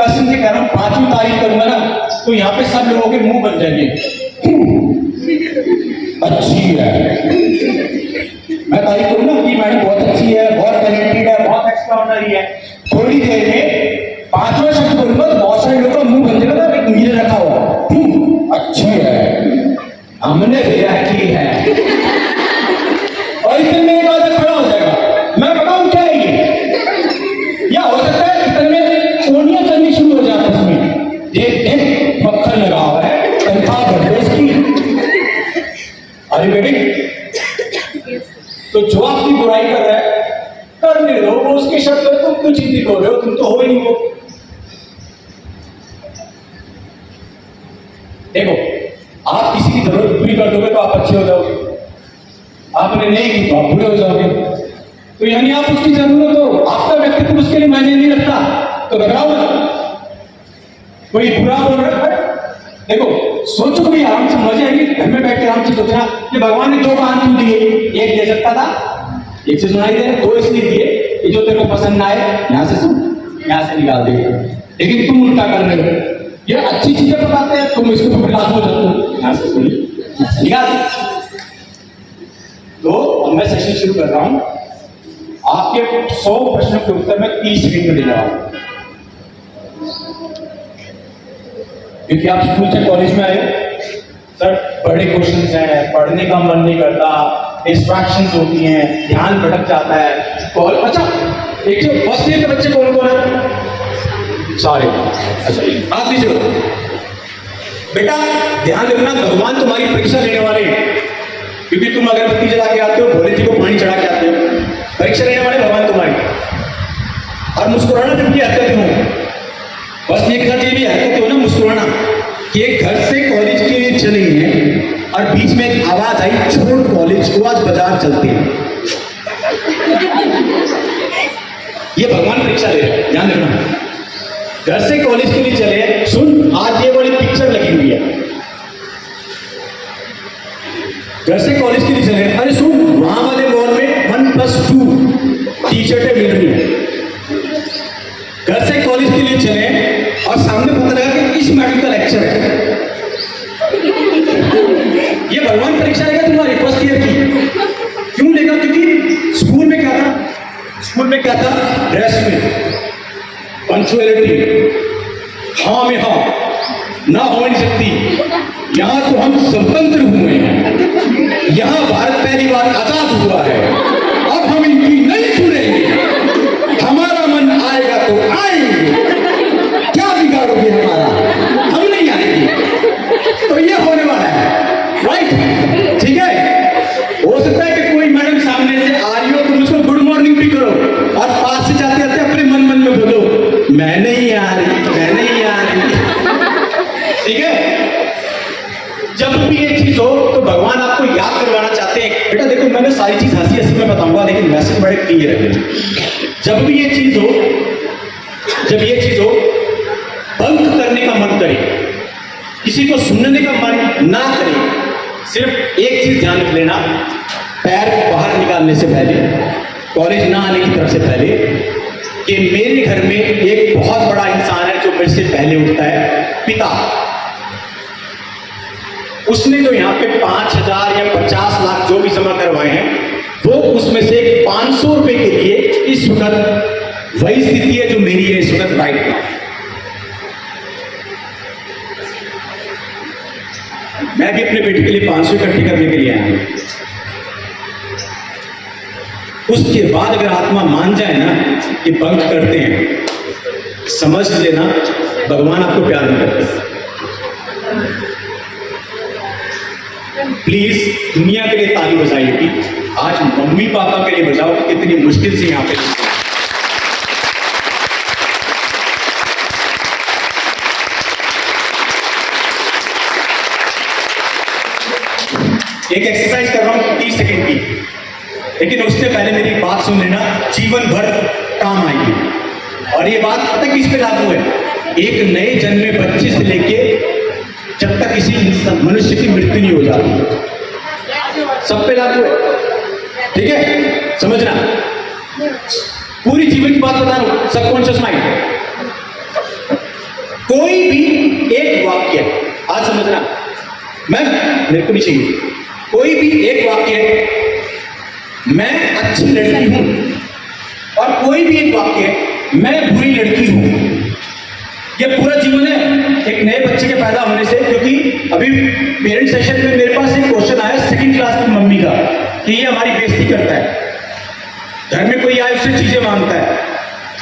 कसम से कह रहा हूं 5वीं तारीफ करूंगा ना तो यहाँ पे सब लोगों के मुंह बन जाएंगे। अच्छी है, मैं तारीफ करूँ ना कि मैडम बहुत अच्छी है, बहुत टैलेंटेड है, बहुत एक्स्ट्राऑर्डिनरी है, थोड़ी देर में 5वां शब्द बोलूंगा तो बहुत सारे लोगों का मुंह बन जाएगा ना, एक नीचे रखा हुआ अच्छी है, हमने भी रखी है, और इतने में एक आदमी खड़ा हो जाएगा। मैं बताऊं क्या है ये? या हो सकता है इतने में कोनियां चलनी शुरू हो जाए उसमें, देख मक्खन लगा हुआ है, तनख्वाह बढ़ गई इसकी। अरे बेटी, तो जो आपकी बुराई कर रहा है करने दो, वो उसके शब्द है, तुम क्यों चिंतित हो रहे हो? तुम तो हो ही नहीं वो। देखो, आप किसी की जरूरत पूरी कर दोगे तो आप अच्छे हो जाओगे, आपने नहीं की तो आप बुरे हो जाओगे। तो यानी आप उसकी जरूरत हो, आपका व्यक्तित्व उसके लिए मायने नहीं रखता, तो घबराओ मत। कोई बुरा बोल रहा है, देखो सोचो, कोई आराम से मजे आएगी घर में बैठ के आराम से सोचना कि भगवान ने 2 कान क्यों दिए? एक दे सकता था, एक से सुनाई दे, 2 इसलिए दिए कि जो तेरे को पसंद ना आए यहां से सुन, यहां से निकाल दे। लेकिन तुम उल्टा कर रहे हो, ये अच्छी चीजें बताते हैं, तुम इसको प्रकाश हो जाते हो, यहां से सुनिए निकाल। तो अब मैं सेशन शुरू कर रहा हूं। आपके 100 प्रश्नों के उत्तर में 30 सेकंड में दे रहा हूं, क्योंकि आप स्कूल से कॉलेज में आए सर, बड़े क्वेश्चंस हैं, पढ़ने का मन नहीं करता, डिस्ट्रैक्शंस होती हैं, ध्यान भटक जाता है। अच्छा, एक जो फर्स्ट ईयर के बच्चे कौन कौन है? सारे। अच्छा, आप लीजिए बेटा, ध्यान रखना, भगवान तुम्हारी परीक्षा लेने वाले हैं, क्योंकि तुम अगरबत्ती जला के आते हो, भोले जी को पानी चढ़ा के आते हो, परीक्षा लेने वाले भगवान तुम्हारी। और मुस्कुराना जब भी हरकतें हो, बस ये के साथ ये भी हरकतें हो ना, मुस्कुराना, कि एक घर से कॉलेज के लिए चले हैं और बीच में एक आवाज आई, छोड़ कॉलेज को, आज बाजार चलते हैं। ये भगवान परीक्षा ले रहे हैं, ध्यान रखना। घर से कॉलेज के लिए चले, सुन आज ये वाली पिक्चर लगी हुई है। घर से कॉलेज के लिए चले, अरे सुन वहां वाले मॉल में 1+2 टी शर्टें मिल रही है। घर से कॉलेज के लिए चले और सामने पता लगा कि इस मैडम का लेक्चर है। ये भगवान परीक्षा लेगा तुम्हारी फर्स्ट ईयर की। क्यों लेगा? क्योंकि स्कूल में क्या था? स्कूल में क्या था? ड्रेस में पंक्चुअलिटी, हाँ में हाँ ना हो नहीं सकती। यहां तो हम स्वतंत्र हुए हैं, यहां भारत पहली बार आजाद हुआ है, अब हम इनकी नहीं सुनेंगे, हमारा मन आएगा तो आएंगे, क्या बिगाड़ोगे हमारा? हम नहीं आएंगे। तो ये होने वाला है, राइट? ठीक है, हो सकता है कि कोई मैडम सामने से आ रही हो, तुम उसको गुड मॉर्निंग भी करो और पास से जाते जाते अपने मन मन में बोलो, मैं नहीं आ रही, मैं नहीं आ रही। ठीक है, जब भी ये चीज हो तो भगवान आपको याद करवाना चाहते हैं। बेटा देखो, मैंने सारी चीज हंसी हंसी में बताऊंगा, लेकिन मैसेज बड़े क्लियर है। जब भी ये चीज हो, जब ये चीज हो, बंक करने का मन करे, किसी को सुनने का मन ना करे, सिर्फ एक चीज ध्यान रख लेना, पैर बाहर निकालने से पहले, कॉलेज ना आने की तरफ से पहले, कि मेरे घर में एक बहुत बड़ा इंसान है जो मेरे से पहले उठता है, पिता। उसने जो यहाँ पे 5,000 या 50 लाख जो भी जमा करवाए हैं, वो उसमें से 500 रुपए के लिए इस वक्त वही स्थिति है जो मेरी है इस वक्त राइट नाउ। मैं भी अपने बेटे के लिए 500 इकट्ठी करने के लिए आया हूं। उसके बाद अगर आत्मा मान जाए ना कि बंक करते हैं, समझ लेना भगवान आपको प्यार नहीं करते। प्लीज दुनिया के लिए ताली बजाइए, आज मम्मी पापा के लिए बजाओ, कितनी मुश्किल से यहाँ पे एक एक्सरसाइज कर रहा हूं 30 सेकंड की, लेकिन उससे पहले मेरी बात सुन लेना, जीवन भर काम आएगी। और ये बात पता किस पे लागू है? एक नए जन्मे बच्चे से लेके जब तक किसी मनुष्य की मृत्यु नहीं हो जाती, सब पे लागू है। ठीक है, समझना, पूरी जीवन की बात बता रहा हूं, सबकॉन्शियस माइंड। कोई भी एक वाक्य, आज समझना, मेरे को नहीं चाहिए, कोई भी एक वाक्य, मैं अच्छी लड़की हूं, और कोई भी एक वाक्य, मैं बुरी लड़की हूं, ये पूरा जीवन है एक नए बच्चे के पैदा होने से। क्योंकि अभी पेरेंट सेशन में मेरे पास एक क्वेश्चन आया सेकंड क्लास की मम्मी का, कि ये हमारी बेइज्जती करता है, घर में कोई आए उससे चीजें मांगता है,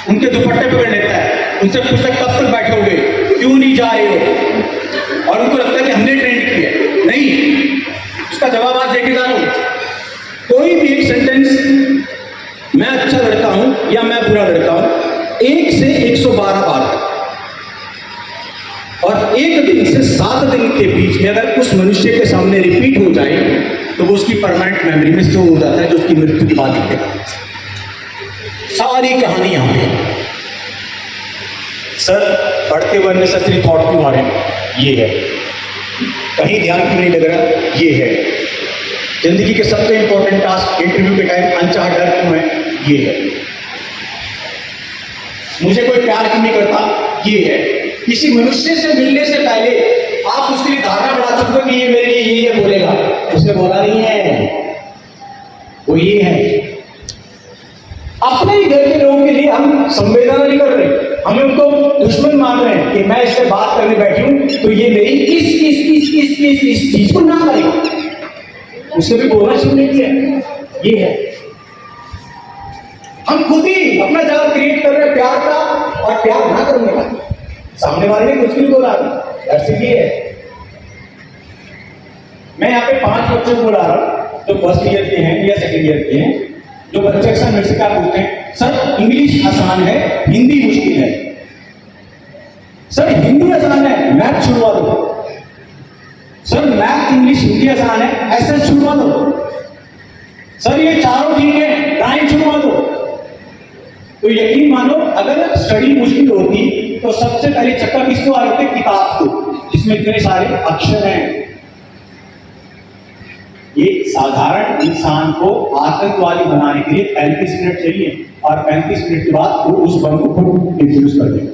उनके दुपट्टे पकड़ लेता है, उनसे पूछता है कब तक बैठोगे, क्यों नहीं जा रहे हो, और उनको लगता है कि हमने ट्रेंड किया है। नहीं, उसका जवाब आज देके जा रहा हूं। कोई भी एक सेंटेंस, मैं अच्छा लड़का हूं या मैं बुरा लड़का हूं, 1 से 112 बार, और 1 दिन से 7 दिन के बीच में अगर उस मनुष्य के सामने रिपीट हो जाए तो वो उसकी परमानेंट मेमोरी में स्टोर हो जाता है, जो उसकी मृत्यु की बात है। सारी कहानी यहां पे। सर पढ़ते हुए अननेसेसरी थॉट क्यों आ रहे हैं? ये है। कहीं ध्यान क्यों नहीं लग रहा? ये है। जिंदगी के सबसे इंपॉर्टेंट टास्क इंटरव्यू के टाइम अनचाहा डर क्यों है? ये है। मुझे कोई प्यार क्यों नहीं करता? ये है। किसी मनुष्य से मिलने से पहले आप उसके लिए धारणा बना चुके हो कि ये मेरे लिए ये बोलेगा, उसने बोला नहीं है, वो ये है। अपने ही घर के लोगों के लिए हम संवेदना नहीं कर रहे, हम उनको दुश्मन मान रहे हैं कि मैं इससे बात करने बैठी हूं तो ये मेरी इस चीज को ना करेगा, उससे भी बोलना शुरू नहीं किया। ये है, हम खुद ही अपना जगह क्रिएट कर रहे हैं प्यार का, और प्यार ना करने का। सामने वाले ने कुछ नहीं बोला, ऐसे ही है। मैं यहाँ पे 5 बच्चों को बुला रहा हूं जो फर्स्ट ईयर के हैं या सेकेंड ईयर के हैं। जो बच्चे अक्सर मेरे से क्या पूछते हैं, सर इंग्लिश आसान है, हिंदी मुश्किल है। सर हिंदी आसान है, मैथ छुड़वा दो। सर मैथ इंग्लिश हिंदी आसान है, एसएस छुड़वा दो। सर ये चारों ठीक है, ड्राइंग छुड़वा दो। तो यकीन मानो, अगर स्टडी मुश्किल होती तो सबसे पहले चक्कर किसको आ रहे थे? किताब को, जिसमें इतने सारे अक्षर हैं। एक साधारण इंसान को आतंकवादी बनाने के लिए 35 मिनट चाहिए, और 35 मिनट के बाद वो उस बम को डिफ्यूज कर देगा।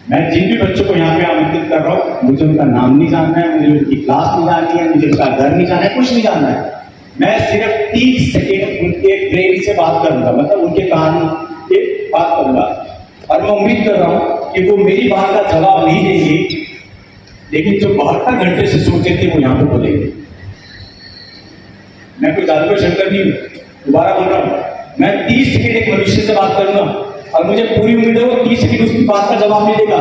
मैं जिन भी बच्चों को यहाँ पे आमंत्रित कर रहा हूं, मुझे उनका नाम नहीं जानना है, मुझे उनकी क्लास नहीं जाननी है, मुझे उनका घर नहीं जानना है, कुछ नहीं जानना है। मैं सिर्फ 30 सेकेंड उनके ब्रेन से बात करूंगा, मतलब उनके कान से बात करूंगा, और मैं उम्मीद कर रहा हूं कि वो मेरी बात का जवाब नहीं देंगे, लेकिन जो 72 घंटे से सोचे थे वो यहां पे बोलेंगे। मैं कोई जादूगर शंकर नहीं हूं, दोबारा बोल रहा हूं, मैं 30 सेकेंड एक मनुष्य से बात करूंगा, और मुझे पूरी उम्मीद है वो 30 सेकेंड उसकी बात का जवाब नहीं देगा।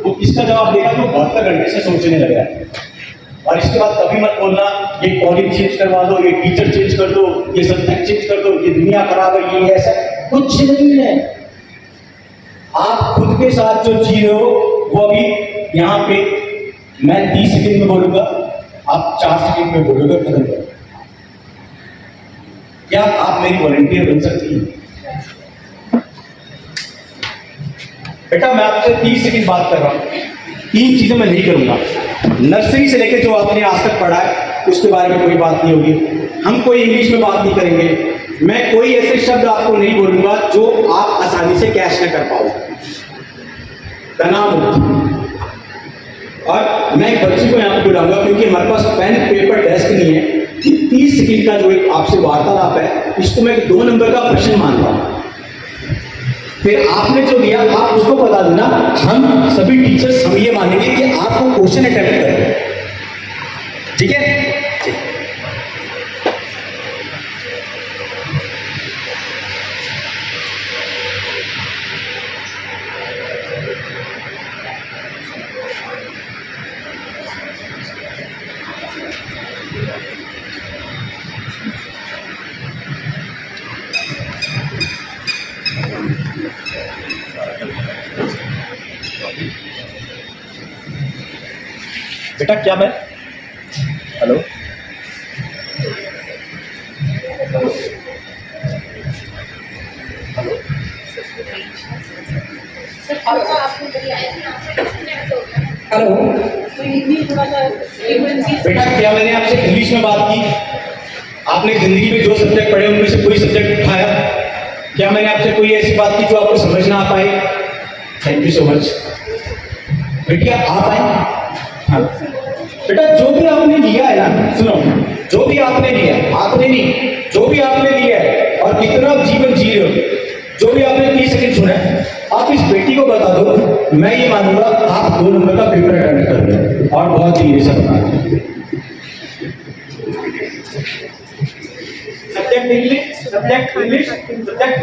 वो किसका जवाब देगा? तो 72 घंटे से सोचने लग रहा है। और इसके बाद कभी मत बोलना ये कॉलेज चेंज करवा दो, ये टीचर चेंज कर दो, ये सब्जेक्ट चेंज कर दो, ये दुनिया खराब है, ये ऐसा कुछ नहीं है। आप खुद के साथ जो जी रहे हो वो अभी यहाँ पे मैं 30 सेकंड में बोलूंगा, आप 4 सेकंड में बोलोगे, खत्म करो। क्या आप मेरी वॉलंटियर बन सकती हैं? बेटा मैं आपसे 30 सेकंड बात कर रहा हूं, 3 चीजें मैं नहीं करूंगा। नर्सरी से लेकर जो आपने आज तक पढ़ा है उसके बारे में कोई बात नहीं होगी। हम कोई इंग्लिश में बात नहीं करेंगे। मैं कोई ऐसे शब्द आपको नहीं बोलूंगा जो आप आसानी से कैच न कर पाओ। तनाव मुक्त। और मैं एक बच्ची को यहाँ पे बुलाऊंगा, क्योंकि हमारे पास पेन पेपर डेस्क नहीं है। 30 सेकंड का जो एक आपसे वार्तालाप है, इसको मैं 2 नंबर का प्रश्न मान रहा हूं। फिर आपने जो दिया आप उसको बता देना। हम सभी टीचर्स हम ये मानेंगे कि आपको क्वेश्चन अटेम्प्ट करें, ठीक है? बेटा क्या मैं हेलो हेलो बेटा क्या मैंने आपसे इंग्लिश में बात की? आपने जिंदगी में जो सब्जेक्ट पढ़े उनमें से कोई सब्जेक्ट उठाया? क्या मैंने आपसे कोई ऐसी बात की जो आपको समझ ना आ पाए? Thank you so much. बेटिया आप आए। हाँ बेटा, जो भी आपने लिया है ना, सुनो, जो भी आपने लिया है, आपने नहीं, जो भी आपने लिया है और कितना जीवन जी रहे हो, जो भी आपने 30 सेकंड सुना है, आप इस बेटी को बता दो, मैं ये मानूंगा आप 2 नंबर का पेपर अटेंड कर रहे हो और बहुत धीरे से बता रहे हो। Subject English, subject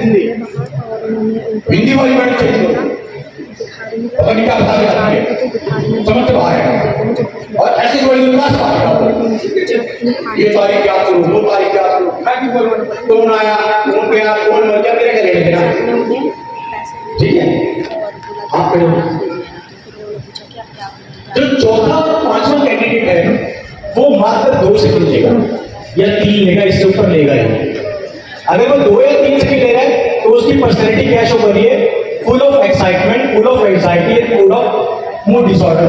Hindi. Hindi वाली मैडम चाहिए पता नहीं क्या बता रही है, समझ तो आ रहा है। और ऐसे थोड़ी क्लास ये तारीख क्या करूँ, वो तारीख क्या करूँ, मैं क्यों बोलूँ, कौन आया, कौन गया, कौन मर गया, मेरे क्या लेना। ठीक है, आप जो चौथा और 5वां कैंडिडेट है वो मात्र 2 सेकंड लेगा या 3 लेगा, इससे ऊपर लेगा ही। अगर वो 2 या 3 सेकंड ले रहा है तो उसकी पर्सनैलिटी क्या शो कर रही है? Full of excitement, full of anxiety, full of mood disorder.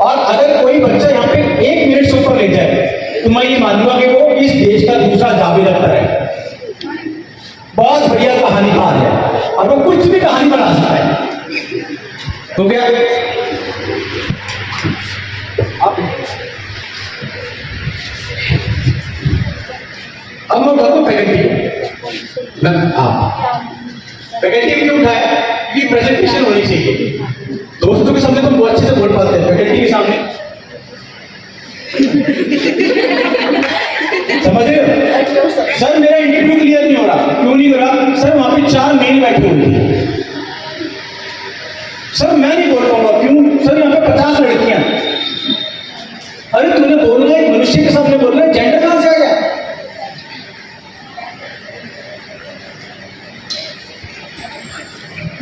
और अगर कोई बच्चा यहाँ पे 1 मिनट से ऊपर ले जाए तो मैं ये मानूंगा कि वो इस देश का दूसरा जावेद अख्तर है। बहुत बढ़िया कहानीकार है और वो कुछ भी कहानी बना सकता है। तो क्या अब मैं बताऊँ फैकल्टी फैकल्टी क्यों उठाया? क्योंकि प्रेजेंटेशन होनी चाहिए। दोस्तों के सामने तो बहुत अच्छे से बोल पाते हैं, फैकल्टी के सामने समझ रहे हो? सर मेरा इंटरव्यू क्लियर नहीं हो रहा। क्यों नहीं हो रहा? सर वहां पे 4 मेल बैठे हुए थे। सर मैं नहीं बोल पाऊंगा। क्यों? सर यहाँ पे 50 लड़कियां। अरे तूने बोलना है, मनुष्य के सामने बोलना है, जेंडर कहां से आ गया?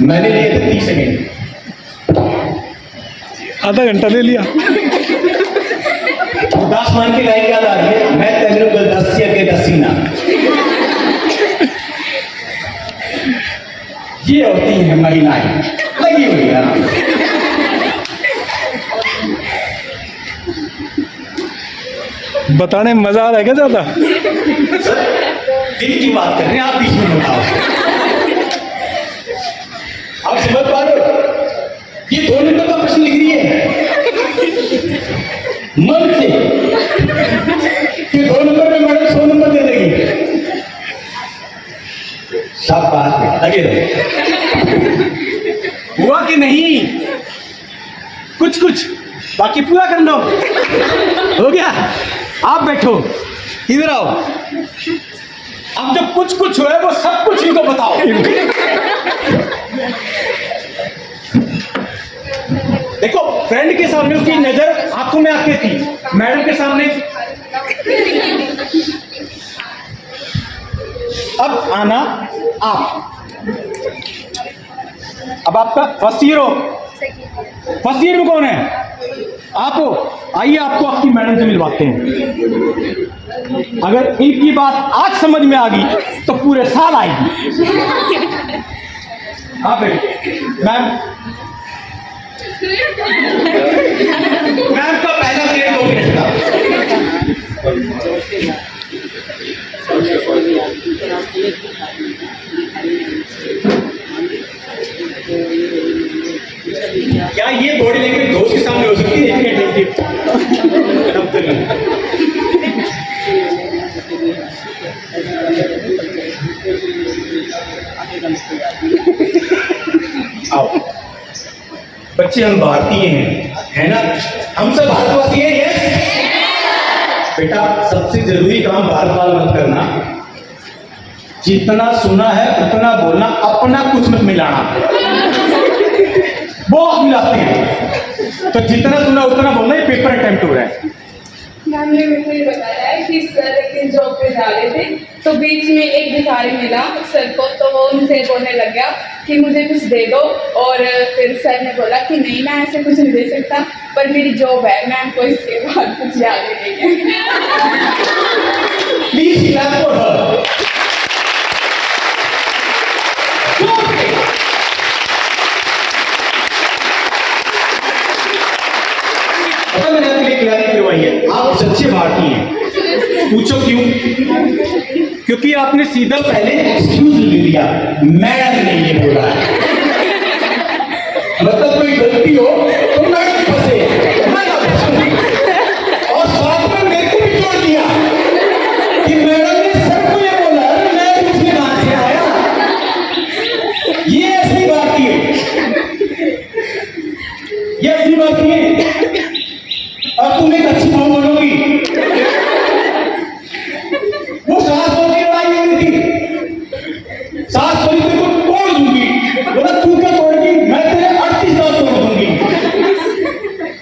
मैंने लिए थे 30 सेकेंड, आधा घंटा ले लिया। दास मान की लाइन याद आ रही है, मैं तेरे को दस्सी के दसीना। ये होती है महिलाएं लगी हुई है। बताने में मजा आ रहा है क्या ज्यादा? दिल की बात कर रहे हैं आप, बीच में बताओ। आप समझ पा रहे हो? ये 2 नंबर का प्रश्न लिख रही है मन से कि 2 नंबर में मैडम 100 नंबर दे देगी। शाबाश, लगे रहो। हुआ कि नहीं? कुछ कुछ बाकी पूरा कर लो। हो गया? आप बैठो, इधर आओ। अब जो कुछ कुछ हुआ है वो सब कुछ इनको बताओ। देखो, फ्रेंड के सामने उसकी नजर आंखों में आती थी, मैडम के सामने अब आना आप। अब आपका फर्स्ट ईयर हो, फर्स्ट ईयर में कौन है? आप हो। आइए आपको आपकी मैडम से मिलवाते हैं। अगर इनकी बात आज समझ में आ गई तो पूरे साल आएगी। हाँ मैम, मैम का पहला पीरियड 2 मिनट था। क्या ये बॉडी लैंग्वेज दोस्त के सामने हो सकती है? आओ बच्चे, हम भारतीय हैं, है ना? हम सब भारतवासी हैं। यस बेटा, सबसे जरूरी काम भारत वाला मत करना। जितना सुना है उतना बोलना, अपना कुछ मत मिलाना। वो आप मिलाते हैं तो जितना सुना उतना बोलना। ये पेपर अटेम्प्ट हो रहा है। मैम ने मुझे ये बताया है कि सर एक दिन जॉब पे जा रहे थे तो बीच में एक भिखारी मिला सर को, तो वो उनसे बोलने लग गया कि मुझे कुछ दे दो। और फिर सर ने बोला कि नहीं मैं ऐसे कुछ नहीं दे सकता, पर मेरी जॉब है, मैम को इसके बाद कुछ याद नहीं है। Please clap for her. पता मैंने आपके लिए क्लैरिटी करवाई है, आप सच्चे भारतीय हैं। पूछो क्यों? क्योंकि आपने सीधा पहले एक्सक्यूज ले लिया, मैडम ने ये बोला है। मतलब कोई गलती हो तो मैडम फंसे, मैं ना फंसूं। और साथ में मेरे को भी जोड़ दिया कि मैडम ने सबको ये बोला, मैं दूसरे कहां से आया। ये असली भारतीय, ये असली भारतीय। अब तुम एक अच्छी बहू बनोगी। वो सास बहू की लड़ाई हो रही थी, सास बोली तेरे को तोड़ दूंगी, बोला तू क्या तोड़गी, मैं तेरे 38 दांत तोड़ दूंगी।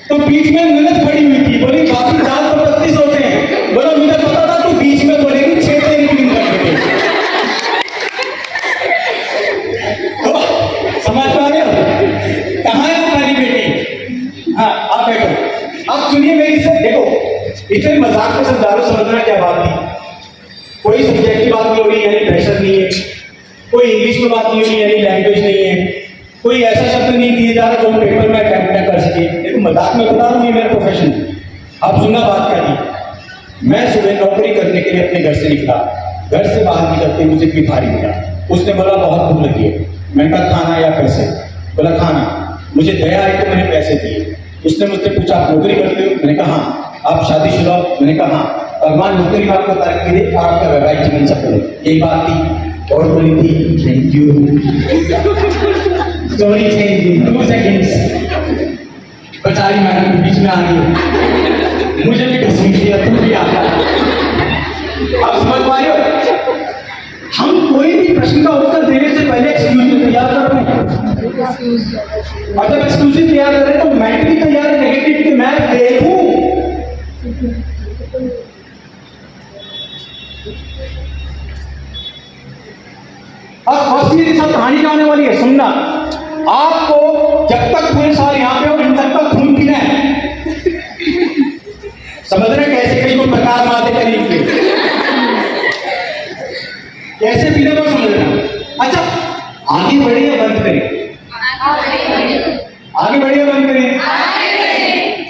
तो बीच में ननद खड़ी हुई थी, बोली बाकी दांत तो 32 होते हैं, बोला मुझे पता था तू बीच में बोलेगी 6 तेरी क्लीन कर देंगे। तो समझ पा रहे हो कहां है तुम्हारी बेटी? हाँ आप बैठो। अब सुनिए मेरी से, देखो इतने मजाक में समझा लो, समझना क्या बात थी। कोई सब्जेक्ट की बात नहीं हो रही यानी प्रेशर नहीं है, कोई इंग्लिश में बात नहीं हो रही यानी लैंग्वेज नहीं है, कोई ऐसा शब्द नहीं दिया जा रहा जो पेपर में अटेम्प्ट न कर सके। देखो मजाक में बता रहा हूँ, ये मेरा प्रोफेशन है। अब सुनना बात क्या थी। मैं सुबह नौकरी करने के लिए अपने घर से निकला, घर से बाहर निकलते मुझे भिखारी मिला। उसने बोला बहुत भूख लगी है। मैंने कहा खाना या पैसे? बोला खाना। मुझे दया आई तो मैंने पैसे दिए। उसने मुझसे पूछा आप नौकरी करते हो? मैंने कहा हाँ। आप शादीशुदा हो? मैंने कहा हाँ। भगवान नौकरी में आपको तरक्की दे, आपका वैवाहिक जीवन सफल हो। यही बात थी। और बोली थी thank you, sorry change in 2 seconds. बेचारी मैडम बीच में आ गई, मुझे भी घसीट दिया, तुम भी आ गया। आप समझ पा रहे हो? हम कोई भी प्रश्न का उत्तर देने से पहले एक्सक्यूज तैयार कर रहे हैं। और जब एक्सक्यूज तैयार कर रहे हैं तो मेंटली तैयार है नेगेटिव कि मैं देखूं। अब फर्स्ट के साथ कहानी क्या होने वाली है, सुनना। आपको जब तक पूरे साल यहां पे हो इन तक का खून पीना है। समझ रहे कैसे कहीं को प्रकार मारते करीब के कैसे पीने को समझ रहे। अच्छा आगे बढ़े या बंद करें? आगे बढ़े या बंद करें?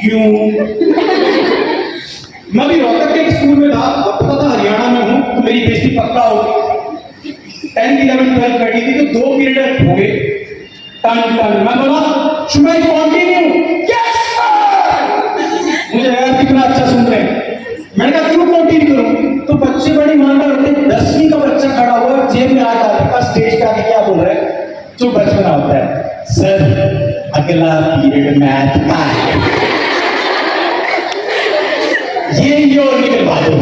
क्यों? मैं भी रोहतक के स्कूल में था, अब पता था हरियाणा में हूं तो मेरी बेइज्जती पक्का होगी। 10th 11th 12th बैठी थी तो 2 पीरियड हो गए टन टन। मैं बोला should I continue? Yes sir. मुझे यार कितना अच्छा सुन रहे हैं। मैंने कहा क्यों कंटिन्यू करूं? तो बच्चे बड़े ईमानदार होते हैं। 10वीं का बच्चा खड़ा हुआ जेब में हाथ डाल रखा, स्टेज पे आके क्या बोल रहा है? जो बचपना होता है, सर अगला पीरियड मैथ का है, ये और निकलवा दो।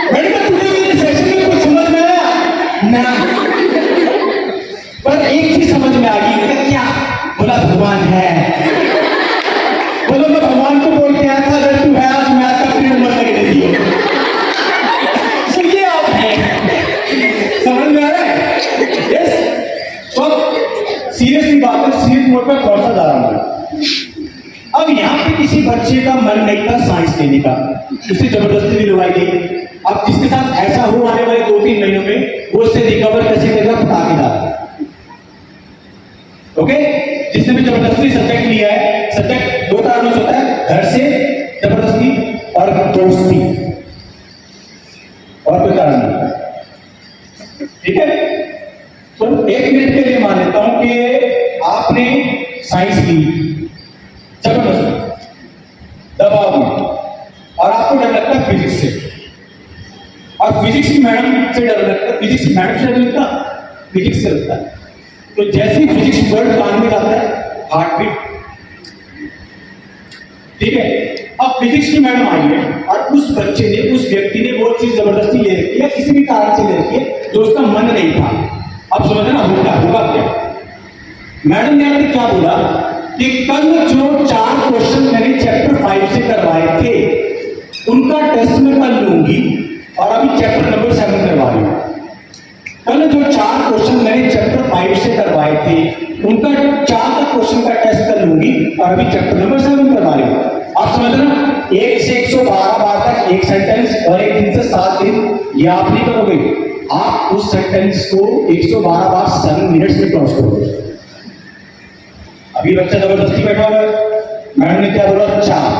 मैंने कहा तुझे मेरे सेशन में कुछ समझ में आया ना? पर एक चीज समझ में आ गई। क्या? बोला भगवान है। बोलो मैं भगवान को बोल के आया था अगर तू है आज मैथ का पीरियड मत लगने दियो। सुनिए आप हैं, समझ में आ रहा है? यस। तो सीरियसली बात है, सीरियस मोड पर कौन सा जा रहा हूं। अब यहाँ पे किसी बच्चे का मन नहीं था साइंस लेने का, उसे जबरदस्ती दिलवाई गई। अब जिसके साथ ऐसा हो आने वाले 2-3 महीनों में वो उससे रिकवर कैसे करेगा बता के डाल। ओके, जिसने भी जबरदस्ती सब्जेक्ट लिया है, सब्जेक्ट 2 कारणों से होता है, घर से जबरदस्ती और दोस्ती, और कोई कारण नहीं। ठीक है, तो 1 मिनट के लिए मान लेता हूं कि आपने साइंस ली जबरदस्ती दबाव में, और आपको डर लगता है फिजिक्स से, और फिजिक्स की मैडम से डर लगता है। फिजिक्स की मैडम से डर लगता है, फिजिक्स से लगता है। तो जैसे ही फिजिक्स वर्ड कान में जाता है, हार्ट बीट। ठीक है, अब फिजिक्स की मैडम आई है और उस बच्चे ने, उस व्यक्ति ने वो चीज जबरदस्ती ले रखी है, किसी भी कारण से ले रखी है जो उसका मन नहीं था। अब समझना होगा क्या? मैडम ने आपने क्या बोला कि कल जो 4 क्वेश्चन मैंने चैप्टर 5 से करवाए थे चैप्टर नंबर 7 करवा रही हूँ। कल जो 4 क्वेश्चन मैंने चैप्टर 5 से करवाए थे, उनका 4 का क्वेश्चन का टेस्ट कर लूंगी और अभी चैप्टर नंबर 7 करवा रही हूँ। आप समझ रहे ना, 1 से 112 बार तक एक सेंटेंस और 1 दिन से 7 दिन, ये आप नहीं करोगे। आप उस सेंटेंस को 112 बार 7 मिनट्स में क्रॉस करोगे। अभी बच्चा जबरदस्ती बैठा हुआ है, मैडम ने क्या बोला 4,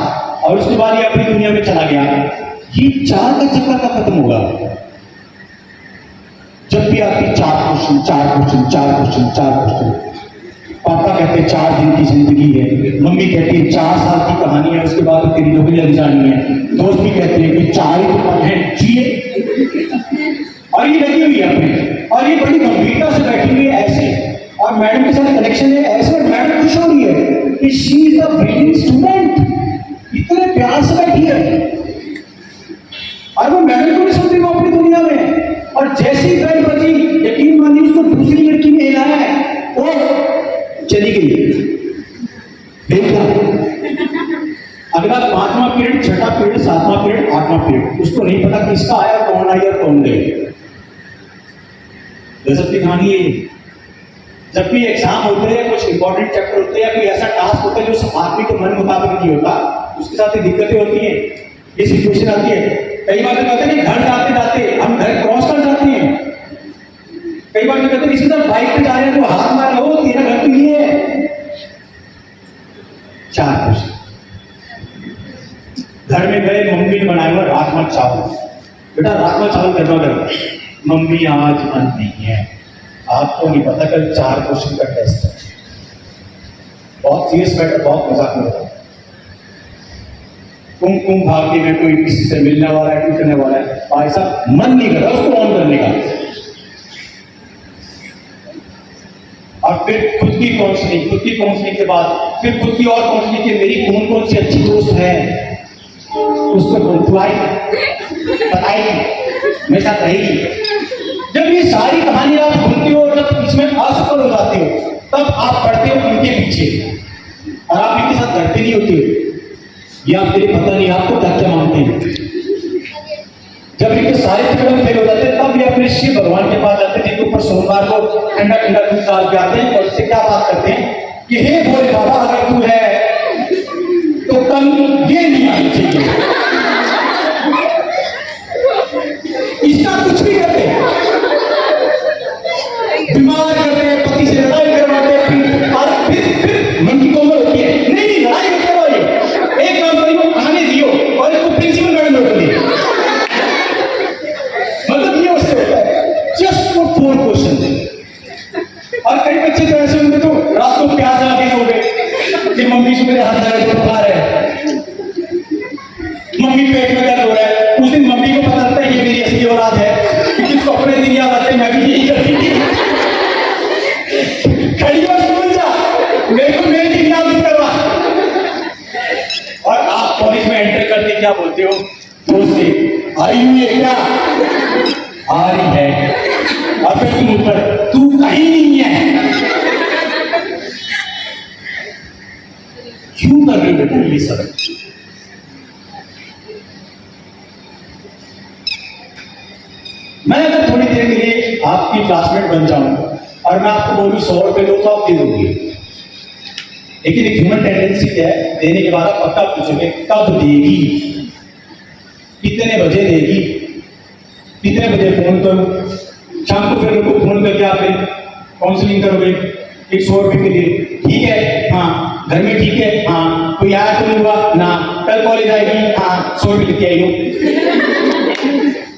और उसके बाद ये अपनी दुनिया में चला गया। ये 4 का चक्कर कब खत्म होगा? जब भी आपकी 4 क्वेश्चन 4 क्वेश्चन 4 क्वेश्चन 4 क्वेश्चन। पापा कहते हैं 4 दिन की जिंदगी है, मम्मी कहती है 4 साल की कहानी है, उसके बाद तेरी नौकरी लग जानी है, दोस्त भी कहते हैं कि 4 ही तो पल है, जिए। और ये लगी हुई है अपने, और ये बड़ी गंभीरता से बैठी हुई है ऐसे, और मैडम के साथ कनेक्शन है ऐसे। मैडम खुश हो रही है कि she is the brilliant student, इतने प्यार से बैठी है, और वो मैडम को नहीं सुनती वो अपनी दुनिया में। और जैसी बेल बजी, यकीन मानिए उसको दूसरी लड़की ने हिलाया है, वो चली गई। देखा अगला 5वां पीरियड, 6वां पीरियड, 7वां पीरियड, 8वां पीरियड, उसको नहीं पता किसका आया, कौन आया कौन गए। गजब की कहानी है। जब भी एग्जाम होते हैं, कुछ इंपॉर्टेंट चैप्टर होते हैं, कोई ऐसा टास्क होता है जो आदमी के मन मुताबिक नहीं होता, उसके साथ ये दिक्कतें होती हैं, ये सिचुएशन आती है। कई बार तो कहते हैं घर जाते जाते हम घर क्रॉस कर जाते हैं। कई बार तो कहते हैं किसी तरह बाइक पे जा रहे हैं तो हाथ मार रहे हो, तेरा घर तो ये है। 4 क्वेश्चन। घर में गए, मम्मी ने बनाया हुआ राजमा चावल, बेटा राजमा चावल करना करो, मम्मी आज मन नहीं है। आपको नहीं पता कल 4 क्वेश्चन का टेस्ट है, बहुत सीरियस मैटर, बहुत मजाक में होता है। कुम भाग के में कोई किसी से मिलने वाला है, टूटने वाला है, भाई साहब मन नहीं कर रहा उसको ऑन करने का। और फिर खुद की काउंसलिंग के बाद फिर खुद की और काउंसलिंग के मेरी कौन कौन सी अच्छी दोस्त है, उसको बताएगी, मेरे साथ रहेगी। जब ये सारी कहानी आप सुनते हो, जब इसमें असफल हो जाते हो, तब आप पढ़ते हो उनके पीछे, और आप इनके साथ लड़ते नहीं होते हो। ये आपके लिए पता नहीं आपको क्या क्या मांगते हैं। जब इनके सारे प्रकरण फेल हो जाते हैं, तब ये अपने शिव भगवान के पास जाते हैं, जिनके ऊपर सोमवार को ठंडा ठंडा दूध डाल के आते हैं, और उससे क्या बात करते हैं कि हे भोले बाबा, अगर तू है तो कल ये नहीं आनी चाहिए। इसका कुछ भी करते हैं, बीमार करते हैं, पति से लड़ाई करवाते हैं, और फिर मन की कोमल होती है, नहीं लड़ाई मत करवाइए, एक काम करिए वो खाने दियो और इसको प्रिंसिपल मैडम नोट करिए। मतलब ये उससे होता है जस्ट फॉर 4 क्वेश्चन। और कई बच्चे तो ऐसे होंगे तो रात को प्यास लगा के सो गए कि मम्मी से मेरे हाथ दर्द बुखार है, मम्मी पेट में दर्द हो रहा है। उस दिन मम्मी को पता लगता है ये मेरी असली औलाद है, जिसको अपने दिन याद आते हैं मैं भी यही करती थी। खड़ी हो स्कूल जा, मेरे को मेरे दिन याद नहीं करवा। और आप कॉलेज में एंटर करते क्या बोलते हो दोस्त से, आई हुई है क्या? आ रही है। और फिर तुम ऊपर, तू कहीं नहीं है। क्यों कर रहे हो बेटा ये सब? मैं अगर थोड़ी देर के लिए आपकी क्लासमेट बन जाऊं और मैं आपको बोलूं 100 रुपए दो तो आप दे दोगे, लेकिन एक ह्यूमन टेंडेंसी है, देने के बाद आप पक्का पूछोगे कब देगी, कितने बजे देगी, कितने बजे फोन करूं, शाम को फिर उनको फोन करके आप काउंसलिंग करोगे 100 रुपए के लिए। ठीक है, हाँ। घर में ठीक है, हाँ। कोई आया तो नहीं हुआ ना? कल कॉलेज आएगी, हाँ। 100 रुपए लेके आई हो।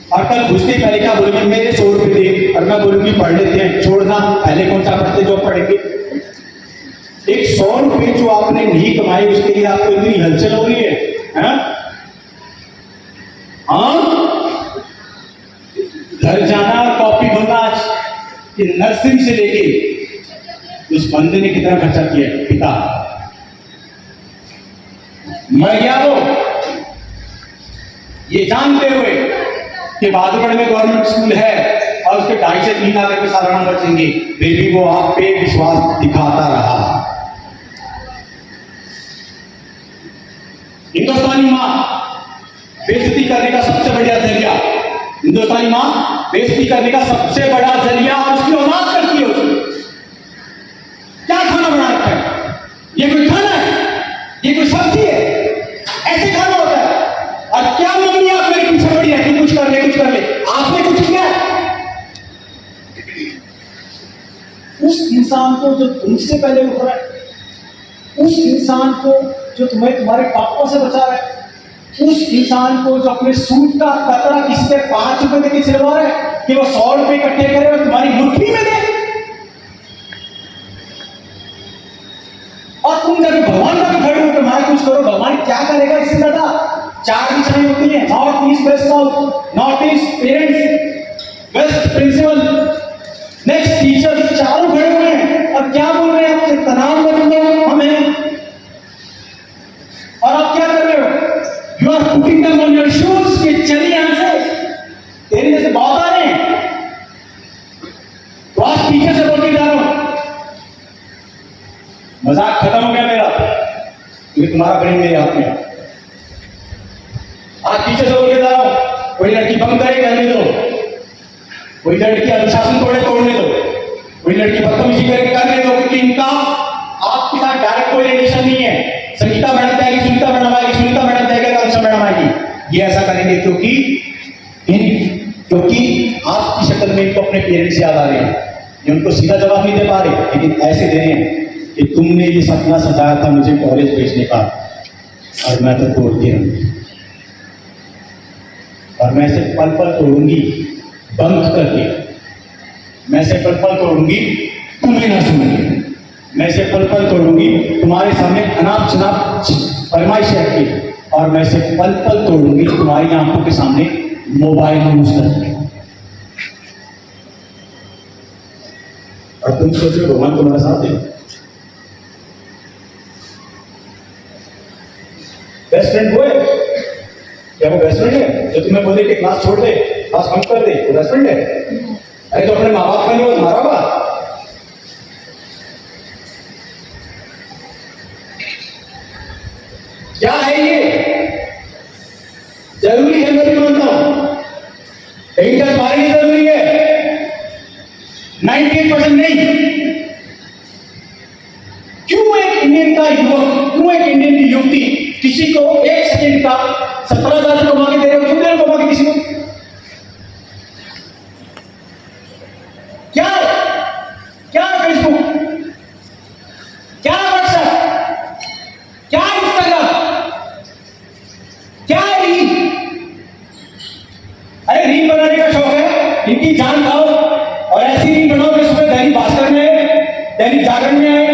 और कल घुसते ही पहले क्या बोलोगे, मेरे 100 रुपए दे, और मैं बोलूंगी पढ़ लेते हैं, छोड़ना पहले कौन सा पढ़ते जो पढ़ेंगे। एक 100 रुपए जो आपने नहीं कमाए उसके लिए आपको इतनी हलचल हो रही है, हाँ? घर जाना और कॉपी भरना, आज नर्सिंग से लेके उस बंदे ने कितना खर्चा किया है, पिता मर गया वो, ये जानते हुए कि बहादुरगढ़ में गवर्नमेंट स्कूल है और उसके 2.5 से 3 लाख रुपए सालाना बचेंगे, फिर भी वो आप पे विश्वास दिखाता रहा। हिंदुस्तानी मां बेइज्जती करने का सबसे बढ़िया जरिया हिंदुस्तानी माँ बेइज्जती करने का सबसे बड़ा जरिया उसकी औलाद करती है उसको। क्या खाना बना रखा है? ये कोई खाना है? ये कोई सब्जी है? ऐसे खाना होता है? और क्या मम्मी आप मेरे पीछे पड़ी रहती, कुछ कर ले कुछ कर ले, आपने कुछ किया है? उस इंसान को जो तुमसे पहले उठ रहा है, उस इंसान को जो तुम्हें तुम्हारे पापों से बचा रहा है, उस इंसान को जो अपने सूट का कतरा किसी से 5 रुपए देके सिलवा रहा है कि वो 100 रुपए इकट्ठे करे और तुम्हारी मुट्ठी में दे, और तुम जाके भगवान का भी खड़े हो तुम्हारा कुछ करो, भगवान क्या करेगा इससे ज्यादा? 4 दिशाएं होती हैं, north east west south, north east parents, west principal, next teacher, चारों खड़े हुए हैं और क्या बोल रहे हैं? आपसे तनाव मत लो, हम हैं। और आप क्या कर रहे हो? You are putting them on your shoes कि चलिए यहां से, तेरे जैसे बहुत आ रहे हैं, तो आज टीचर से बोल के जा रहा हूं, मजाक खत्म हो गया मेरा, क्योंकि तुम्हारा ब्रेन मेरे हाथ में है। आज टीचर से बोल के जा रहा हूं, कोई लड़की बंद करे करने दो, कोई लड़की अनुशासन तोड़ने दो, कोई लड़की बदतमीजी करने दो, क्योंकि इनका आपके साथ डायरेक्ट कोई रिलेशन नहीं है। संगीता मैडम जाएगी, सुनीता मैडम आएगी, सुनीता मैडम जाएगी, कांक्षा मैडम आएगी, ये ऐसा करेंगे क्योंकि आपकी शक्ल में इनको अपने पेरेंट्स याद आ रहे हैं। ये उनको सीधा जवाब नहीं दे पा रहे, लेकिन ऐसे दे रहे हैं कि तुमने ये सपना सजाया था मुझे कॉलेज भेजने का, और मैं तो तोड़ती रहूंगी, और मैं इसे पल पल तोड़ूंगी, बंद करके मैं इसे पल पल तोड़ूंगी, तुम्हें ना सुनूंगी, मैं इसे पल पल तोड़ूंगी, तुम्हारे सामने अनाप शनाप फरमाइश रखी, और मैं इसे पल पल तोड़ूंगी तुम्हारी आंखों के सामने मोबाइल यूज करके। और तुम सोचो भगवान तुम्हारे साथ है। बेस्ट फ्रेंड वो है? क्या वो बेस्ट फ्रेंड है जो तुम्हें बोले कि क्लास छोड़ दे, क्लास बंद कर दे, वो बेस्ट फ्रेंड है? अरे तो अपने माँ बाप का नहीं, वो तुम्हारा होगा। क्या है ये? जरूरी है, मैं भी मानता हूं, लेकिन क्या तुम्हारे लिए जरूरी है? 98% नहीं। क्यों एक इंडियन का युवक, क्यों एक इंडियन की युवती किसी को 1 सेकंड का 17,000 कमा के दे रहे हो? क्यों दे रहे हो कमा के किसी को? क्या है? क्या फेसबुक, क्या व्हाट्सएप, क्या इंस्टाग्राम, क्या रील? अरे रील बनाने का शौक है, इनकी जान खाओ और ऐसी रील बनाओ कि सुबह दैनिक भास्कर में आए, दैनिक जागरण में आए,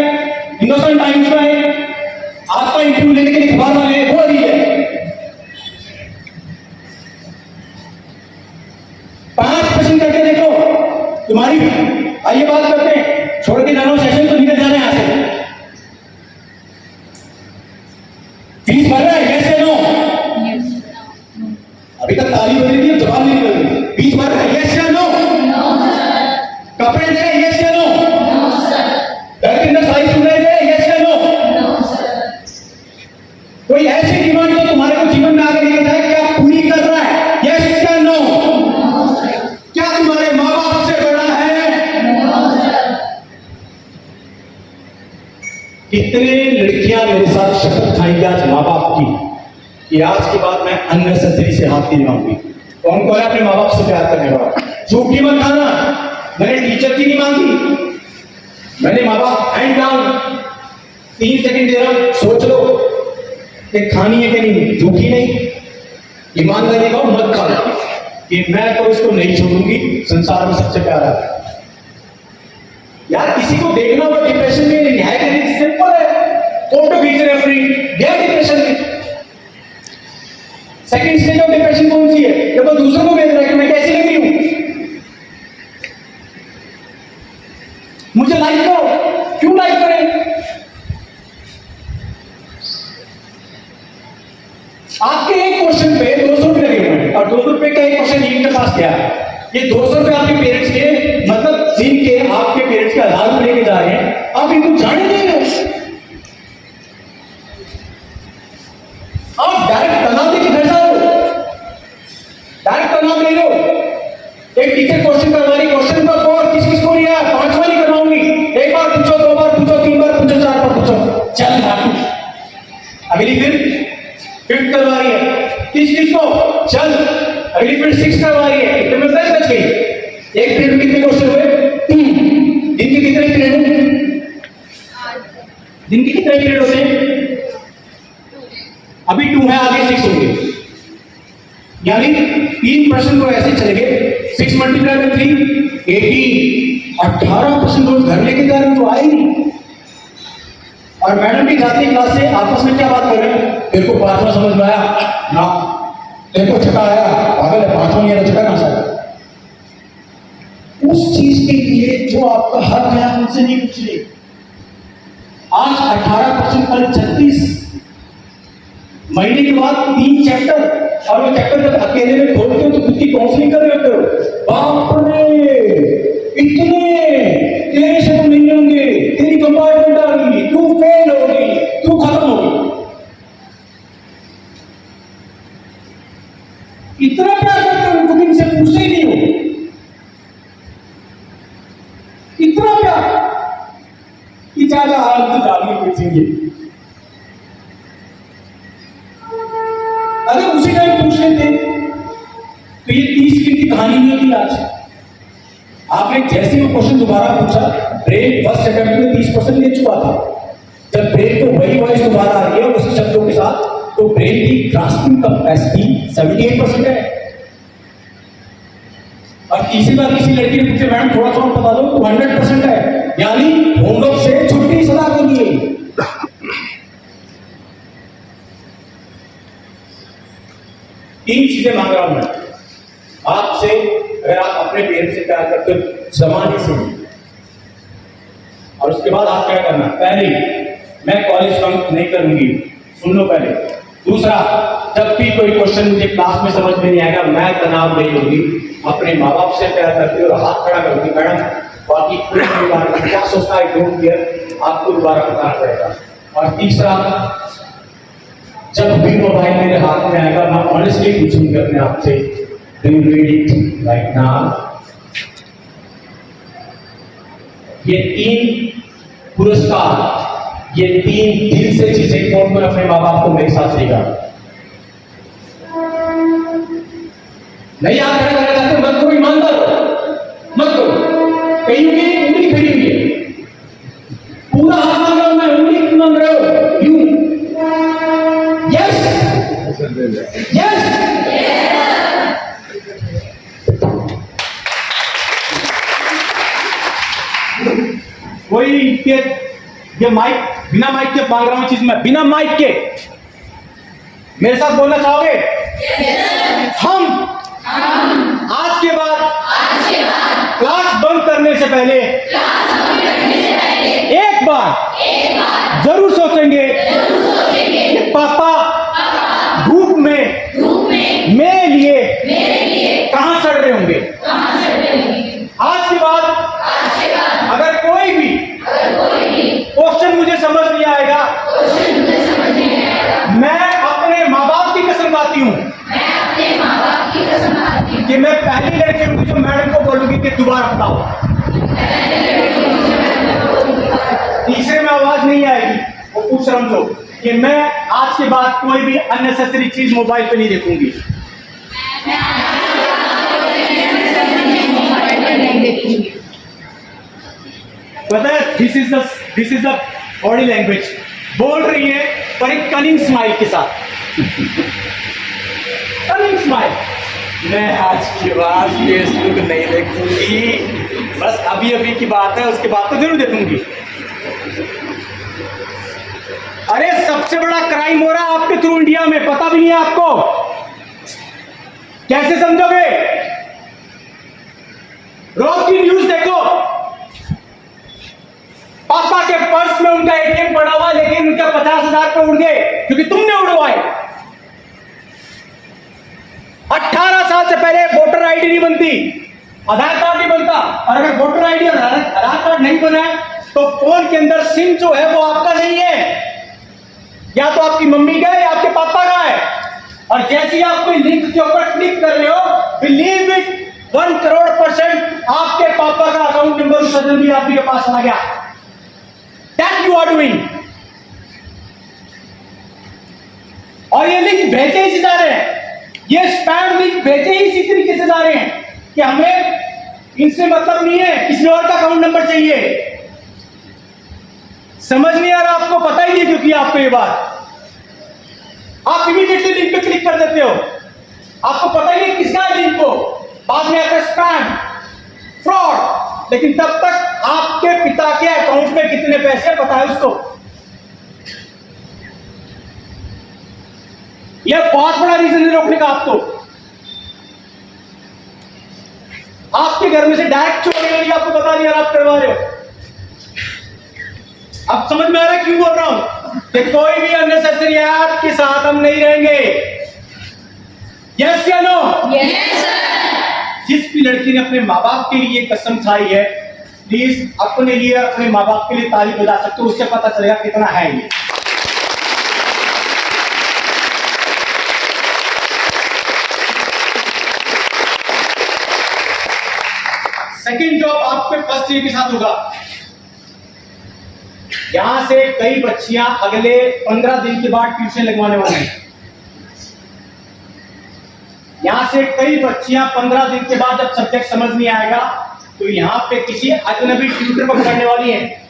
हिंदुस्तान टाइम्स में आए, आपका इंटरव्यू लेने के लिए अखबार वाले, वो रील है। 5% करके देखो तुम्हारी। आइए बात करते हैं, छोड़ के जाना सेशन तो निकल जाना है यहां से। फीस भर रहा है? यस या नो? अभी तक ताली बज रही है, जवाब नहीं मिल रही। फीस भर रहा है? यस या नो? कपड़े दे रहे? यस या नो? घर के अंदर सारी सुन रहे थे? यस या नो? कोई ऐसी डिमांड जो तुम्हारे को जीवन में आगे लेके जाए, क्या पूरी कर रहा है? यस या नो? क्या तुम्हारे माँ बाप से बड़ा है? कितने लड़कियां मेरे साथ शपथ खाएंगी आज माँ बाप की कि आज के बाद मैं अननेसेसरी से हाथ नहीं लगाऊंगी। कौन कौन है अपने माँ बाप से प्यार करने वाला? झूठी मत खाना, मैंने टीचर की नहीं मांगी, मैंने माँ बाप हैंड डाउन 3 सेकंड दे रहा हूं, सोच लो कि खानी है कि नहीं, झूठी नहीं, ईमानदारी का मत खा कि मैं तो इसको नहीं छोड़ूंगी, संसार में सबसे प्यारा है। यार किसी को देखना हो डिप्रेशन में नहीं है, कि सिंपल है, फोटो खींच रहे अपनी, गया डिप्रेशन में। सेकंड स्टेज ऑफ डिप्रेशन कौन सी है? जब वो दूसरों को भेज रहा है कि मैं कैसी लग रही हूं, मुझे लाइक करो। क्यों लाइक करें? आपके एक क्वेश्चन पे 200 रुपए लगे हुए हैं, और 200 रुपए का एक क्वेश्चन इनके पास क्या है? ये 200 रुपए आपके पेरेंट्स के, मतलब जिनके आपके पेरेंट्स के 1000 रुपए लेके जा रहे हैं, आप इनको जाने देंगे? आप डायरेक्ट तनाव देके घर जाओ, डायरेक्ट तनाव ले लो। 5th करवा रही है, किस को चल अगली पीरियड 6 करवा रही है, तो मैं 10 बच गई। एक पीरियड में कितने क्वेश्चन हुए? 3। दिन के कितने पीरियड होते हैं? दिन के कितने पीरियड होते हैं? अभी 2 है, आगे 6 होंगे, यानी 3 प्रश्न तो ऐसे चले गए। 6 मल्टीप्लाई बाय 3 18। 18 प्रश्न रोज घर लेके जा रहे हैं तो आए नहीं। और मैडम भी जाती क्लास से आपस में क्या बात कर रहे हैं? तेरे को 5वां समझ में आया ना? तेरे को छठा आया? पागल है, 5वां नहीं आया, छठा कहां से आया? उस चीज के लिए जो आपका हक है उनसे नहीं पूछ रहे। आज 18%, कल 36, महीने के बाद 3 चैप्टर, और वो चैप्टर जब अकेले में खोलते हो तो खुद की काउंसलिंग कर रहे होते हो। बाप रे, इतने तेरे से तो नहीं होंगे, तेरी कंपार्टमेंट आ गई, तू फेल होगी, तू खत्म होगी। इतना प्यार करते हो उनको, इनसे पूछते ही नहीं हो। इतना प्यार कि चाचा हाल तो जाने पूछेंगे। अगर उसी टाइम पूछ लेते तो ये 30 मिनट की कहानी नहीं थी आज। आपने जैसे वो क्वेश्चन दोबारा पूछा, ब्रेन फर्स्ट अटेम्प्ट में 30% ले चुका था। जब ब्रेन को वही वॉइस दोबारा आ रही है उसी शब्दों के साथ, तो ब्रेन की ग्रास्पिंग कैपेसिटी 78% है। और तीसरी बार किसी लड़की ने पूछे, मैडम थोड़ा थोड़ा बता दो, तो 100% है, यानी होमवर्क से छुट्टी सदा के लिए। तीन चीजें मांग रहा हूं मैं आपसे। अगर आप अपने पेरेंट्स से प्यार करते हो, जमाने से, और उसके बाद आप क्या करना? पहले, मैं कॉलेज बंक नहीं करूंगी, सुन लो पहले। दूसरा, जब भी कोई क्वेश्चन मुझे क्लास में समझ में नहीं आएगा, मैं तनाव नहीं होगी, अपने माँ बाप से प्यार करती हूँ और हाथ खड़ा करूंगी, मैडम बाकी पूरे परिवार में क्या सोचता है डोंट केयर, आपको दोबारा बताना पड़ेगा। और तीसरा, जब भी मोबाइल मेरे हाथ में आएगा, मैं ऑनेस्टली पूछूंगी अपने आप से, do you read it right now? ये 3 पुरस्कार, ये 3 दिल से चीजें कौन कर अपने माँ बाप को मेरे साथ लेगा। नहीं आप खड़ा करना चाहते, मत करो, ईमानदार हो, मत करो। कहीं भी उंगली खड़ी हुई है, पूरा हाथ मांग रहा हूं मैं, उंगली क्यों मांग रहे हो? यूं। Yes yes. कोई ये माइक, बिना माइक के मांग रहा हूं चीज मैं, बिना माइक के मेरे साथ बोलना चाहोगे? हम आज के बाद क्लास बंक करने से पहले एक बार जरूर सोचेंगे कि पापा धूप में मेरे लिए कहां सड़ रहे होंगे। आज के बाद अगर कोई भी क्वेश्चन मुझे समझ नहीं आएगा, मैं अपने माँ बाप की कसम खाती हूँ कि मैं पहली लड़की हूँ जो मैडम को बोलूंगी कि दोबारा बताओ। तीसरे में आवाज नहीं आएगी, वो पूछ समझो कि मैं आज के बाद कोई भी अननेसेसरी चीज मोबाइल पे नहीं देखूंगी। पता है, this is the body language. बोल रही है पर एक कनिंग स्माइल के साथ, कनिंग स्माइल। मैं आज के बाद फेसबुक नहीं देखूंगी, बस अभी अभी की बात है, उसके बाद तो जरूर देखूंगी। अरे सबसे बड़ा क्राइम हो रहा है आपके थ्रू इंडिया में, पता भी नहीं है आपको, कैसे समझोगे? रोज की न्यूज देखो, पापा के पर्स में उनका एटीएम पड़ा हुआ, लेकिन उनका 50,000 रुपए उड़ गए क्योंकि तुमने उड़वाए। 18 साल से पहले वोटर आईडी नहीं बनती, आधार कार्ड नहीं बनता, और अगर वोटर आईडी और आधार कार्ड नहीं बना है तो फोन के अंदर सिम जो है वो आपका नहीं है, या तो आपकी मम्मी का है या आपके पापा का है। और जैसे ही आप कोई लिंक के ऊपर क्लिक कर रहे हो, बिलीव इट 1 करोड़% आपके पापा का अकाउंट नंबर सडनली आपके पास आ गया। That you are doing. और ये लिंक भेजे ही जा रहे हैं, ये स्पैम लिंक भेजे ही इसी तरीके से जा रहे हैं कि हमें इनसे मतलब नहीं है, किसी और का अकाउंट नंबर चाहिए। समझ नहीं आ रहा आपको, पता ही नहीं क्योंकि आपको ये बात, आप इमीडिएटली लिंक पे क्लिक कर देते हो, आपको पता ही नहीं किसका है लिंक को, बाद में आता है स्पैम, फ्रॉड। लेकिन तब तक आपके पिता के अकाउंट में कितने पैसे पता है उसको। यह बहुत बड़ा रीजन है रोकने का आपको। आपके घर में से डायरेक्ट चोरी होगी, आपको बता दिया, आप करवा रहे हो। अब समझ में आ रहा है क्यों बोल रहा हूं कि कोई भी अननेसेसरी ऐप के साथ हम नहीं रहेंगे। यस या नो? Yes sir. जिस भी लड़की ने अपने माँ बाप के लिए कसम खाई है, प्लीज अपने लिए, अपने माँ बाप के लिए ताली बजा सकते हो, उससे पता चलेगा कितना है ये। सेकेंड जॉब आपके फर्स्ट ईयर के साथ होगा। यहां से कई बच्चियां अगले 15 दिन के बाद ट्यूशन लगवाने वाली हैं। यहां से कई बच्चियां 15 दिन के बाद जब सब्जेक्ट समझ नहीं आएगा तो यहां पे किसी अजनबी ट्यूटर को पकड़ने वाली है,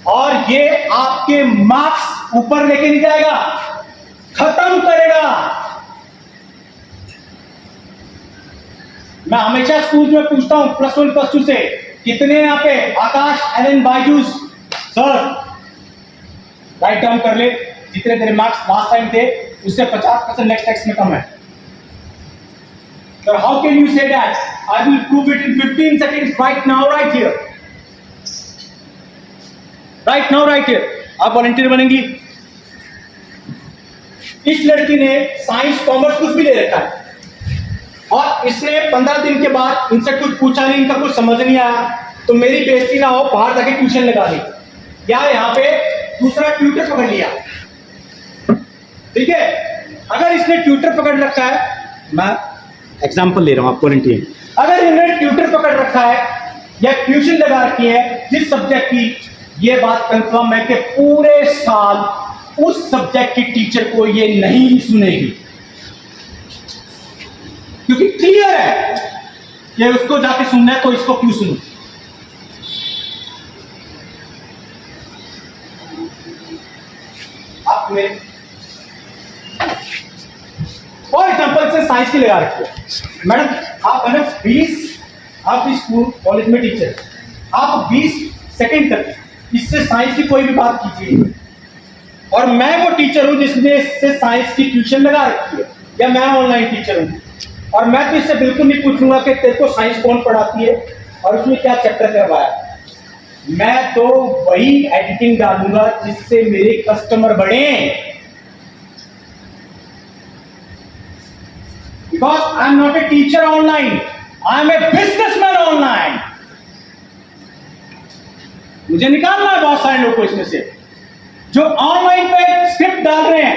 और ये आपके मार्क्स ऊपर लेके नहीं जाएगा, खत्म करेगा। मैं हमेशा स्कूल में पूछता हूं +1 +2 से, कितने यहाँ पे Aakash, Allen, Byju's? Sir write down कर ले, जितने तेरे मार्क्स लास्ट टाइम थे उससे 50% नेक्स्ट टेक्स्ट में कम है। So how can you say that? I will prove it in 15 seconds right now, right here. Right now, right here. आप वॉलंटियर बनेंगी। इस लड़की ने साइंस, कॉमर्स कुछ भी ले रखा है, और इसने 15 दिन के बाद इनसे कुछ पूछा नहीं, इनका कुछ समझ नहीं आया, तो मेरी बेइज्जती ना हो, बाहर जाके ट्यूशन लगा दी, या यहाँ पे दूसरा ट्यूटर पकड़ लिया। ठीक है, अगर इसने ट्यूटर पकड़ रखा है, मैं एग्जांपल ले रहा हूं आपको, वॉलंटियर, अगर इन्होंने ट्यूटर पकड़ रखा है या ट्यूशन लगा रखी है जिस सब्जेक्ट की, ये बात कंफर्म है कि पूरे साल उस सब्जेक्ट की टीचर को ये नहीं सुनेगी, क्योंकि क्लियर है कि उसको जाके सुनना है तो इसको क्यों सुनूं। आप में फॉर एग्जाम्पल से साइंस की लगा रखी है, मैडम आप है ना 20, आप स्कूल कॉलेज में टीचर, आप 20 सेकंड तक इससे साइंस की कोई भी बात कीजिए, और मैं वो टीचर हूं जिसने इससे साइंस की ट्यूशन लगा रखी है, या मैं ऑनलाइन टीचर हूं, और मैं तो इससे बिल्कुल नहीं पूछूंगा कि तेरे को साइंस कौन पढ़ाती है और उसमें क्या चैप्टर करवाया। मैं तो वही एडिटिंग डालूंगा जिससे मेरे कस्टमर बढ़े, because I am not a teacher online, I am a businessman online. मुझे निकालना है बहुत सारे लोग को इसमें से, जो ऑनलाइन पे स्क्रिप्ट डाल रहे हैं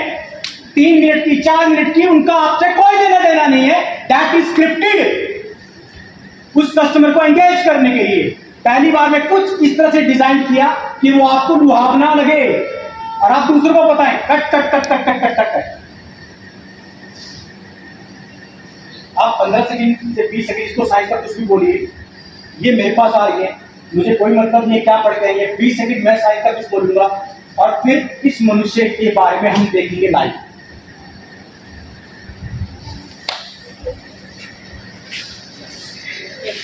3 मिनट की, 4 मिनट की, उनका आपसे कोई लेना देना नहीं है, दैट इज स्क्रिप्टेड, उस कस्टमर को एंगेज करने के लिए। पहली बार में कुछ इस तरह से डिजाइन किया कि वो आपको लुभावना लगे और आप दूसरों को बताएं cut cut cut cut cut cut cut cut. आप 15 सेकंड से 20 सेकंड इसको साइंस का कुछ भी बोलिए, ये मेरे पास आ रही है, मुझे कोई मतलब नहीं क्या पढ़ते हैं ये, 20 सेकंड मैं साइंस का कुछ बोलूंगा, और फिर इस मनुष्य के बारे में हम देखेंगे लाइव।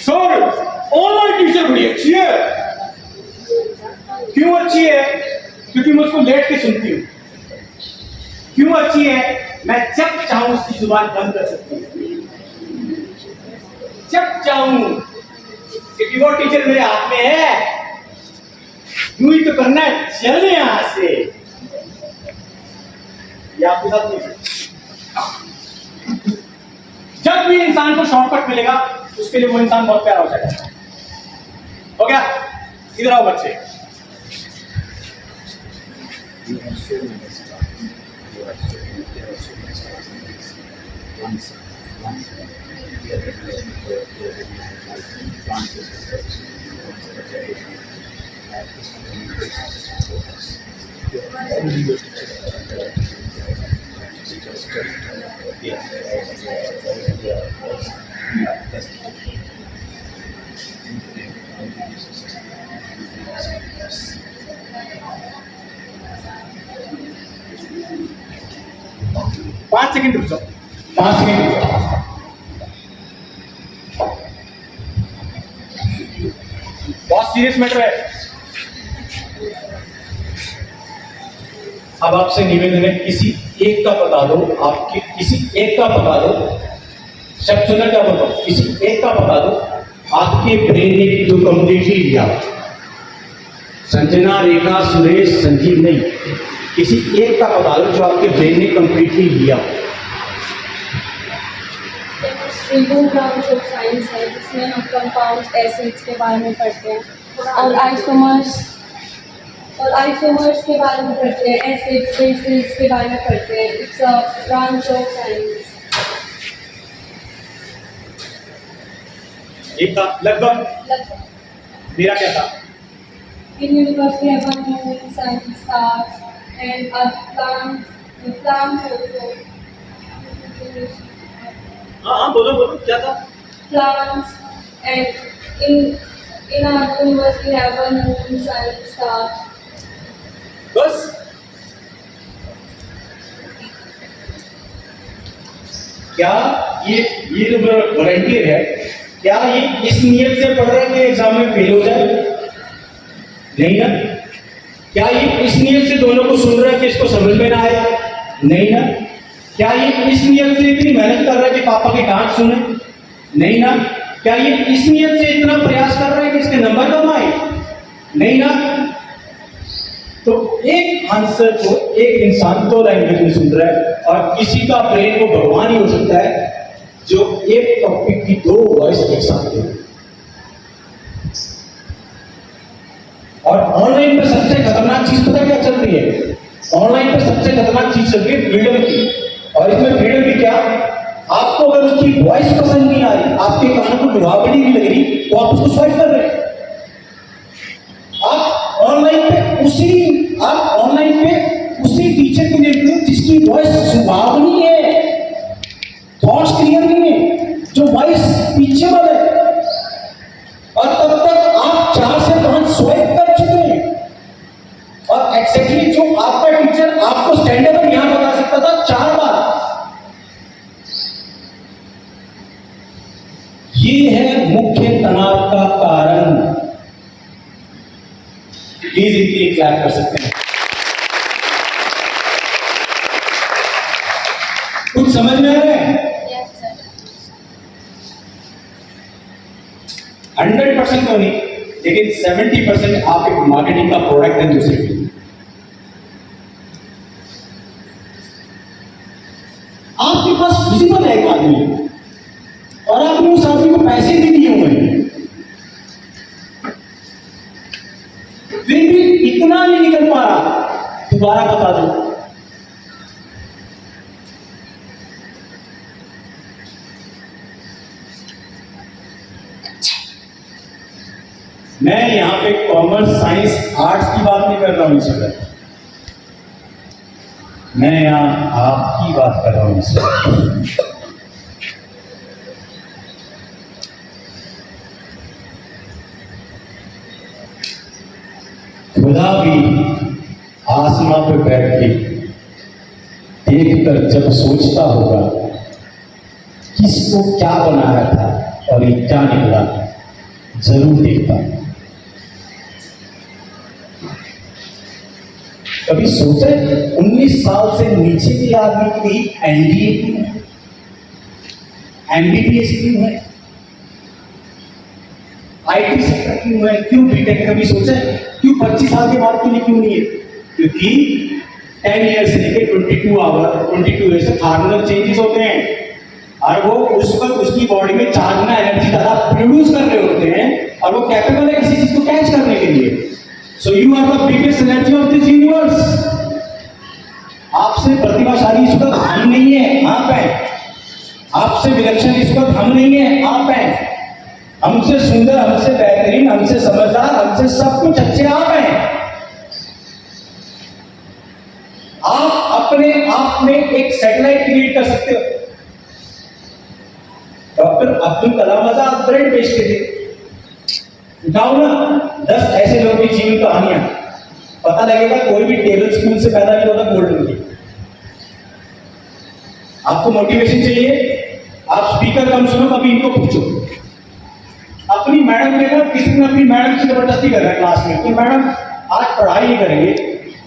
सर ऑनलाइन टीचर बड़ी अच्छी है। क्यों अच्छी है? क्योंकि मैं उसको लेट के सुनती हूँ। क्यों अच्छी है? मैं जब चाहूं उसकी जुबान बंद कर सकती हूँ, जब चाहूं, क्योंकि वो टीचर मेरे हाथ में है। यूं ही तो करना है, चल यहां से। ये आपके साथ नहीं। जब भी इंसान को शॉर्टकट मिलेगा उसके लिए वो इंसान बहुत प्यारा हो जाएगा। हो गया? इधर आओ बच्चे। 5 सेकंड रुक जाओ। 5 सेकंड रुक जाओ। बहुत सीरियस मैटर है। अब आपसे निवेदन है, किसी एक का बता दो, आपके किसी एक का बता दो, शब्द सुनना क्या बताओ, किसी एक का बता दो आपके ब्रेन ने जो कंप्लीटली लिया। संजना, रेखा, सुरेश, संजीव नहीं, किसी एक का बता दो जो आपके ब्रेन ने कंप्लीटली लिया। केमिस्ट्री वो ब्रांच ऑफ साइंस है जिसमें हम कंपाउंड्स एसिड्स के बारे में पढ़ते हैं और आइसोमर्स के बारे में पढ़ते हैं, एसिड्स बेसिस के बारे में पढ़ते हैं। It's a branch of science. एक था लगभग, मेरा क्या था? In universe we have one moon, sun, stars, and a plant also. हाँ बोलो बोलो, क्या था? Plants, and in our universe we have one moon, sun, stars. बस क्या ये जो वॉलंटियर है, क्या ये इस नियत से पढ़ रहा है कि एग्जाम में फेल हो जाए? नहीं ना। क्या ये इस नियत से दोनों को सुन रहा है कि इसको समझ में ना आए? नहीं ना। क्या ये इस नियत से इतनी मेहनत कर रहा है कि पापा की डांट सुने? नहीं ना। क्या ये इस नियत से इतना प्रयास कर रहा है कि इसके नंबर कम आए? नहीं ना। तो एक आंसर को एक इंसान 2 लैंग्वेज में सुन रहा है, और किसी का ब्रेन को भगवान ही हो सकता है जो एक टॉपिक की 2 वॉइस एक साथ दे। और ऑनलाइन पे सबसे खतरनाक चीज पता क्या चल रही है? ऑनलाइन पे सबसे खतरनाक चीज चल रही है फ्रीडम की। और इसमें फ्रीडम की क्या? आपको अगर उसकी वॉइस पसंद नहीं आ रही, आपके कानों को लुभावनी नहीं लग रही, तो आप उसको स्वाइप कर रहे हैं। आप ऑनलाइन पे उसी टीचर को देख लो जिसकी वॉइस सुभावनी है, थॉट्स क्लियर नहीं है, जो वॉइस पीछे वाला है, और तब तक आप 4 से 5 स्वाइप कर चुके हैं। और एक्जेक्टली जो आपका टीचर आपको स्टैंडअप यहां बता सकता था 4 बार। ये है मुख्य तनाव का कारण। प्लीज इनके क्लैप कर सकते हैं। कुछ समझ में आ रहा है? Yes, sir. 100% तो नहीं, लेकिन 70% आप एक मार्केटिंग का प्रोडक्ट है दूसरे के लिए। आपके पास विजिबल है एक आदमी, और आपने उस आदमी को पैसे भी दिए हुए हैं, फिर भी इतना नहीं निकल पा रहा। दोबारा बता दो। मैं यहां पे कॉमर्स, साइंस, आर्ट्स की बात नहीं कर रहा हूं सर, मैं यहां आपकी बात कर रहा हूं सर। खुदा भी आसमां पे बैठ के देखकर जब सोचता होगा किसको क्या बनाया था और ये क्या निकला, जरूर देखता। कभी सोचे 19 साल से नीचे के आदमी के लिए एनडीए क्यों है, एमबीबीएस क्यों है, आईटी सेक्टर क्यों है, क्यों बीटेक? कभी सोचे क्यों 25 साल के बाद के लिए क्यों नहीं है? क्योंकि 10 ईयर से लेकर 22 ईयर से हार्मोनल चेंजेस होते हैं, और वो उस वक्त उसकी बॉडी में चार्ज ना एनर्जी ज्यादा प्रोड्यूस कर रहे होते हैं, और वो कैपेबल है किसी चीज को कैच करने के लिए। So you are the biggest energy of this universe. आपसे प्रतिभाशाली इस वक्त हम नहीं है, आप हैं। आपसे विलक्षण इस वक्त हम नहीं है, आप हैं। हमसे सुंदर, हमसे बेहतरीन, हमसे समझदार, हमसे सब कुछ अच्छे आप हैं। आप अपने आप में एक सैटेलाइट क्रिएट कर सकते हो। डॉक्टर अब्दुल कलाम आजाद ब्रेड बेचते थे। उठाओ ना 10 ऐसे लोगों की जीवन कहानियां, पता लगेगा कोई भी टेबल स्पून से पैदा नहीं होता गोल्डन की। आपको मोटिवेशन चाहिए, आप स्पीकर कम सुनो, अभी इनको पूछो। अपनी मैडम ने ना, किसी ने अपनी मैडम से जबरदस्ती कर रहा है क्लास में, तो मैडम आज पढ़ाई नहीं करेंगे,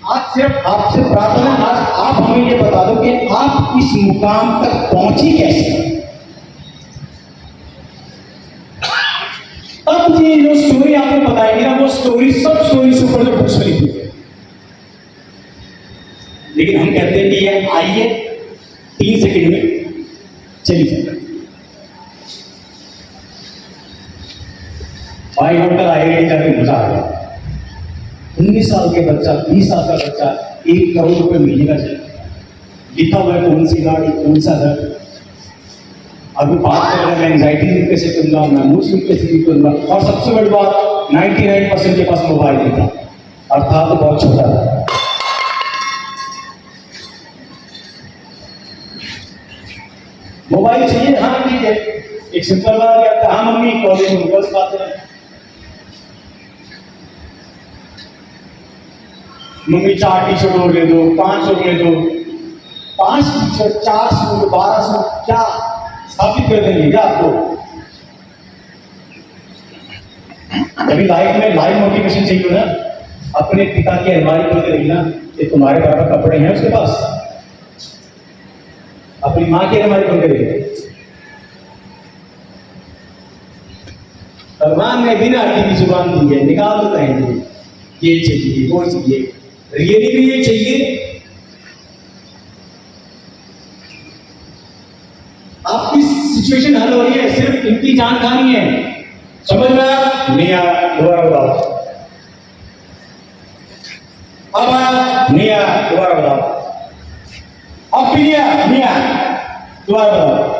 आज सिर्फ आपसे प्रार्थना है, आज आप हमें ये बता दो कि आप इस मुकाम तक पहुंची कैसे। अब ये जो स्टोरी आपको बताएगी ना, वो स्टोरी सब स्टोरी से ऊपर जो बुक्स में लिखी है, लेकिन हम कहते हैं कि ये आइए 3 सेकंड में चली जाए। भाई होटल आईआईटी जाके मजा आ गया। 19 साल के बच्चा, 20 साल का बच्चा 1 करोड़ रुपए महीने का चाहिए, लिखा हुआ है कौन सी गाड़ी, कौन सा घर। अभी बात कर रहे हैं एंजाइटी में कैसे करूंगा, मैं मूड स्विंग कैसे ठीक करूंगा, और सबसे बड़ी बात 99% के पास मोबाइल नहीं था, अर्थात तो बहुत छोटा था। मोबाइल चाहिए, हाँ ठीक है, एक सिंपल बात कहता है, हाँ मम्मी कॉलेज में बस बात करें, मम्मी 4 टी शर्ट और ले दो, 5 और ले दो, 5 टी शर्ट, 4 सूट, 12 सूट, क्या स्थापित कर देंगे क्या आपको? अभी लाइफ में लाइव मोटिवेशन चाहिए ना, अपने पिता की अलमारी खोल के देखना कि तुम्हारे पापा कपड़े हैं उसके पास, अपनी माँ की अलमारी खोल के देखना। भगवान ने बिना अड्डी की जुबान दी है, निकाल तो कहेंगे ये चाहिए वो चाहिए, रियली में ये चाहिए। आपकी सिचुएशन हल हो रही है, सिर्फ इनकी जान खानी है, समझ में आया? नहीं आया दोबारा बताओ, अब आया नहीं आया दोबारा बताओ, अब फिर नहीं आया दोबारा बताओ।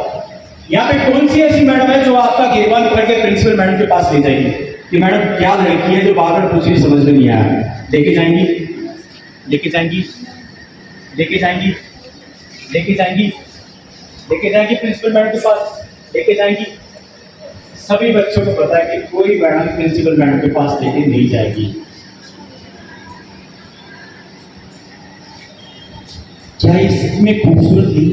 यहाँ पे कौन सी ऐसी मैडम है जो आपका गिरबान पकड़ के प्रिंसिपल मैडम के पास ले जाएगी कि मैडम क्या लड़की है जो बार बार पूछ रही, समझ में नहीं आया? लेके जाएंगी, लेके जाएंगी, लेके जाएंगी, लेके जाएंगी, लेके जाएंगी प्रिंसिपल मैडम के पास, लेके जाएंगी। सभी बच्चों को पता है कि कोई मैडम प्रिंसिपल मैडम के पास लेके नहीं जाएगी। क्या ये सच में खूबसूरत थी?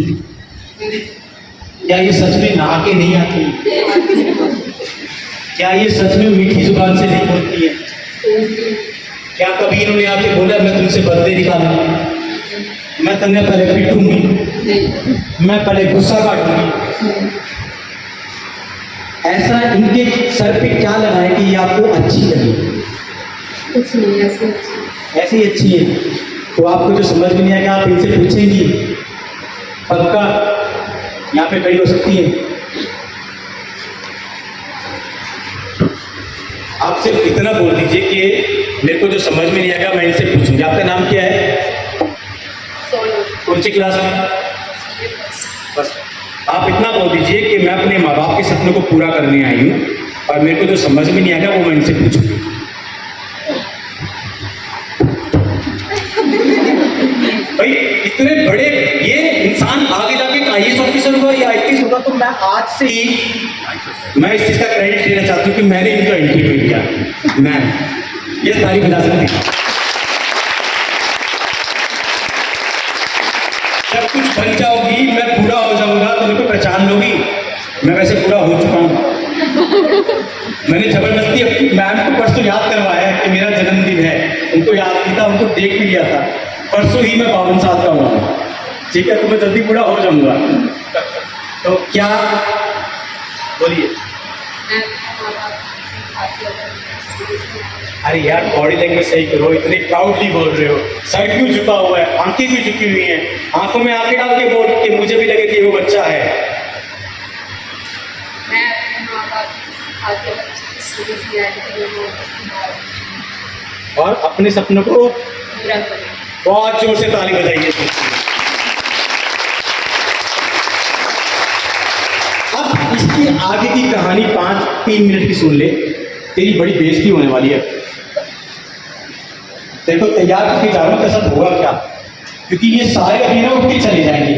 क्या ये सच में नहा के नहीं आती? क्या ये सच में मीठी जुबान से नहीं बोलती है? क्या कभी इन्होंने आके बोला मैं तुमसे बदले निकालूंगा, मैं तुम्हें पहले पीटूंगी, मैं पहले गुस्सा काटूंगी? ऐसा इनके सर पे क्या लगा है कि ये आपको अच्छी लगी? कुछ नहीं, ऐसी अच्छी है तो आपको जो समझ में नहीं आएगा आप इनसे पूछेंगी, पक्का यहाँ पे खड़ी हो सकती है। आप सिर्फ इतना बोल दीजिए कि मेरे को जो समझ में नहीं आएगा मैं इनसे पूछूंगी। आपका नाम क्या है? कौन सी क्लास में? बस आप इतना बोल दीजिए कि मैं अपने माँ बाप के सपनों को पूरा करने आई हूँ और मेरे को जो समझ में नहीं आएगा वो मैं इनसे पूछूंगी। भाई इतने बड़े ये इंसान आगे जाके IAS ऑफिसर हुआ या IPS होगा, तो मैं आज से ही मैं इस चीज का क्रेडिट लेना चाहती हूँ कि मैंने इनका इंटरव्यू किया। मैं ये तारीफ बता सकती हूँ। जब कुछ बन जाओगी, मैं पूरा हो जाऊंगा तो मेरे को पहचान लोगी। मैं वैसे पूरा हो चुका हूँ। मैंने जबरदस्ती अपनी मैम को परसों याद करवाया कि मेरा जन्मदिन है, उनको याद नहीं था, उनको देख भी लिया था। परसों ही मैं 52 साल का हुआ, ठीक है, तो मैं जल्दी पूरा हो जाऊंगा। तो क्या बोलिए? अरे यार बॉडी लैंग्वेज सही करो, इतने प्राउडली बोल रहे हो, सर क्यों झुका हुआ है, आंखें क्यों झुकी हुई हैं? आंखों में आंखें डाल के बोल के मुझे भी लगे कि वो बच्चा है। मैं अपने माँ बाप आगे बच्चे की सीरीज रियलिटी और अपने सपनों को पूरा करें। बहुत जोर से ताली बजाइए। अब इसकी आगे की कहानी 3 मिनट की सुन ले, तेरी बड़ी बेइज्जती होने वाली है। देखो तैयार करके जा रहा हूं, कैसा होगा क्या, क्योंकि ये सारे अभी ना उठ के चले जाएंगे,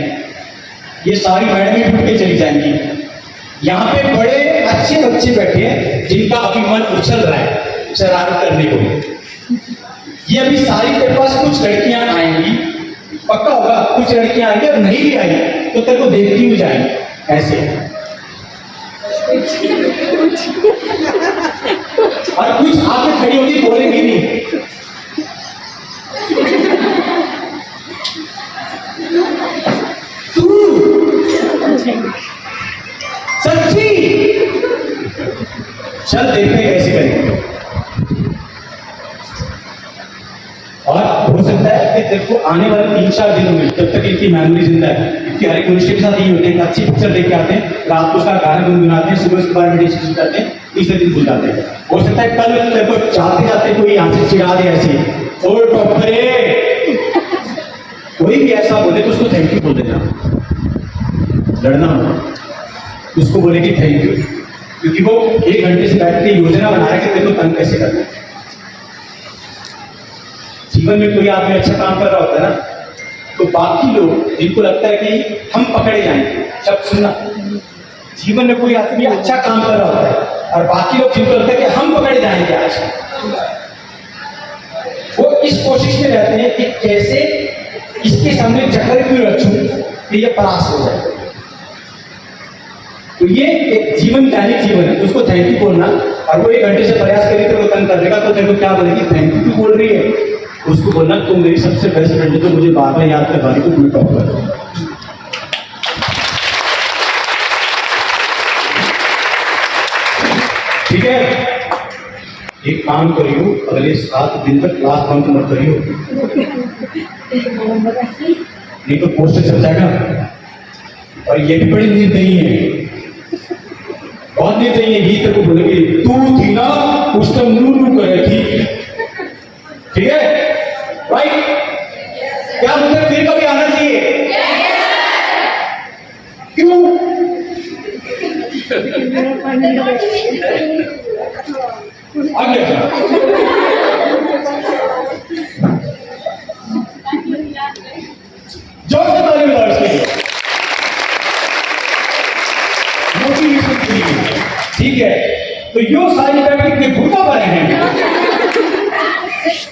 ये सारी मैडमें उठ के चली जाएंगी। यहाँ पे बड़े अच्छे बच्चे बैठे हैं जिनका अभी मन उछल रहा है शरारत करने को। ये अभी सारी तेरे पास कुछ लड़कियां आएंगी पक्का होगा कुछ लड़कियां आएंगी और नहीं भी आई तो तेरे को देखती हुई जाएंगी ऐसे। और कुछ आके खड़ी होगी बोलेंगी नहीं। तू सच्ची चल देखते हैं कैसे करेंगे। और हो सकता है कि तेरे को आने वाले 3-4 दिनों में जब तक इनकी मेमोरी जिंदा है, कि हर एक मनुष्य के साथ ये होते हैं, अच्छी पिक्चर देख के आते हैं, रात को उसका गाना गुनगुनाते हैं, सुबह उसके बारे में डिस्कशन करते हैं, तीसरे दिन भूल जाते हैं। हो सकता है कल तेरे को जाते जाते कोई यहाँ से चिढ़ा दे ऐसी, ओ टोकरे, कोई भी ऐसा बोले तो उसको थैंक यू बोल देना, लड़ना हो उसको बोलेगी थैंक यू, क्योंकि वो 1 घंटे से बैठ के योजना बना रहे कि तेरे को तंग कैसे करना है। जीवन में कोई आदमी अच्छा काम कर रहा होता है ना, तो बाकी लोग जिनको लगता है कि हम पकड़े जाएंगे, शब्द सुनना, जीवन में कोई आदमी अच्छा काम कर रहा होता है और बाकी लोग जिनको लगता है कि हम पकड़े जाएंगे आज, वो इस कोशिश में रहते हैं कि कैसे इसके सामने चक्कर क्यों रचूं कि ये परास्त हो जाए। तो ये एक जीवन दैनिक जीवन है, उसको थैंक यू बोलना, और वो 1 घंटे से प्रयास करेगी तो वो तंग कर देगा, तो तेरे को क्या बोलेगी, थैंक यू क्यों बोल रही है, उसको बोलना तुम मेरी सबसे बेस्ट फ्रेंड है, तो मुझे बार बार याद करवा रही, तो तुम टॉप कर। ठीक है, एक काम करियो, अगले 7 दिन तक क्लास बंक मत करियो, नहीं तो पोस्टर चल जाएगा। और ये भी बड़ी निर्दयी है, बहुत निर्दयी है, ये तेरे को बोलेगी तू थी ना उस टाइम नू कर रही थी, ठीक है राइट? क्या मुझे फिर कभी आना चाहिए? क्यों? आगे जोर से ताली बजाओ इसके लिए, मोटिवेशन के लिए, ठीक है? तो यो सारी बातें कितने भूखा पड़े हैं।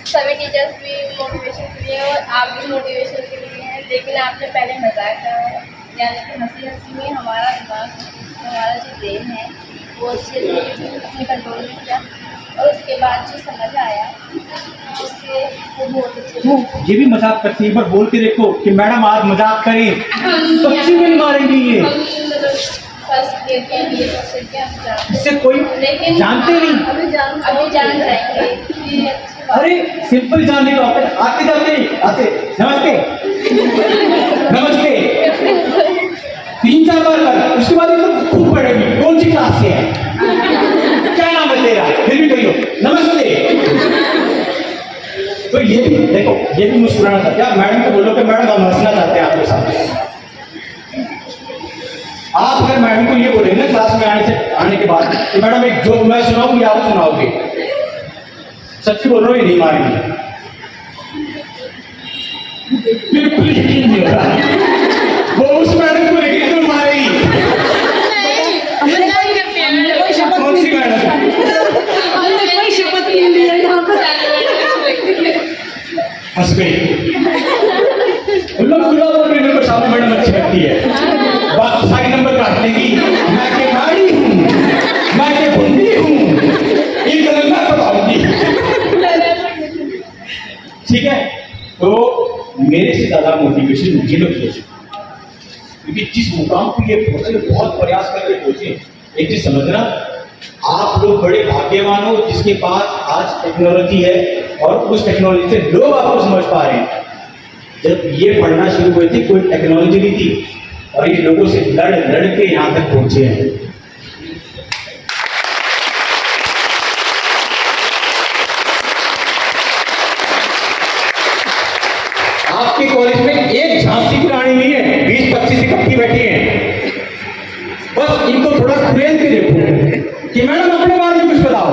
सभी टीचर्स भी मोटिवेशन के लिए और आप भी मोटिवेशन के लिए हैं, लेकिन आपने पहले मजाक करा है, यानी कि हंसी हंसी में हमारा दिमाग, हमारा जो ब्रेन है वो अच्छे से कंट्रोल में किया, और उसके बाद जो समझ आया उससे वो बहुत अच्छे। ये भी मजाक करती है, एक बार बोल के देखो कि मैडम आज मजाक करें, सच्ची में मारेंगी ये, फर्स्ट ईयर के लिए इससे कोई लेकिन जानते नहीं, अभी जान जाएंगे। अरे सिंपल जानने का होता है, आते जाते आते नमस्ते नमस्ते 3-4 बार कर, उसके बाद तो खूब पढ़ेगी, कौन सी क्लास से है, क्या नाम है तेरा, फिर भी कहियो नमस्ते। तो ये भी देखो, ये भी मुस्कुराना चाहते हैं, मैडम को बोलो कि मैडम हम हंसना चाहते हैं आपके साथ। आप अगर मैडम को ये बोलेंगे ना क्लास में आने के बाद कि मैडम एक जोक मैं सुनाऊं या आप सुनाओगे, सच्ची बोल रहा हूँ, ये नहीं मारेंगे, बिल्कुल यकीन नहीं होता, वो उस मैडम को लेके क्यों मारेगी? कौन सी मैडम? शपथ ले लिया यहाँ पर, हंस गई, लोग खुला बोल रहे मेरे को सामने मैडम अच्छी लगती है, बाकी सारी नंबर काट लेगी, मैं के गाड़ी हूँ, मैं के बुंदी हूँ, एक रंगा बताऊंगी, ठीक है? तो मेरे से ज्यादा मोटिवेशन मुझे लोग सोचे, क्योंकि जिस मुकाम पर ये पहुंचे बहुत प्रयास करके पहुंचे। एक चीज समझना, आप लोग बड़े भाग्यवान हो जिसके पास आज टेक्नोलॉजी है और उस टेक्नोलॉजी से लोग आपको समझ पा रहे हैं। जब ये पढ़ना शुरू हुई थी कोई टेक्नोलॉजी नहीं थी, और ये लोगों से लड़ लड़ के यहां तक पहुंचे हैं। आपके कॉलेज में एक झांसी की रानी नहीं है, 20-25 इकट्ठी बैठी हैं, बस इनको थोड़ा खुलेल के देखो कि मैडम अपने बारे में कुछ बताओ,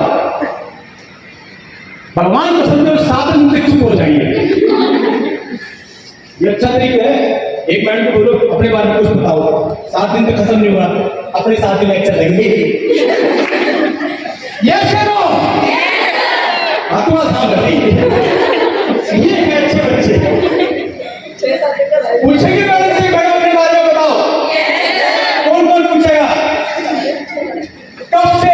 भगवान को समझो 7 दिन से चुप हो जाइए, ये अच्छा तरीका है। एक मैडम को बोलो अपने बारे में कुछ बताओ, 7 दिन तक खत्म नहीं हुआ, अपने 7 दिन लेक्चर लगेंगे। यस या नो? आत्मा साफ रही, ये है अच्छे बच्चे। पूछेगी मैडम से, मैडम अपने बारे में बताओ। कौन कौन पूछेगा? कब से?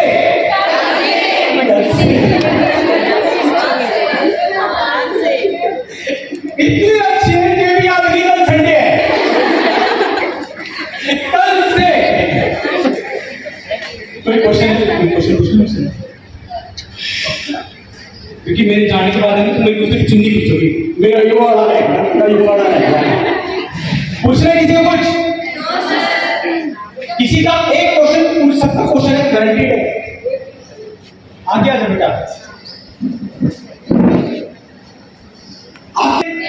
इतनी अच्छी है कि भी आज रीजन संडे है। कल से कोई क्वेश्चन पूछ मुझसे, क्योंकि मेरे जाने के बाद है ना तो मेरी कुछ चिंदी पूछोगी, मेरा ये वाला है, मेरा ये वाला है। पूछ रहे किसी को कुछ? किसी का एक क्वेश्चन पूछ सकता, क्वेश्चन है गारंटीड है। आगे आ जाओ बेटा।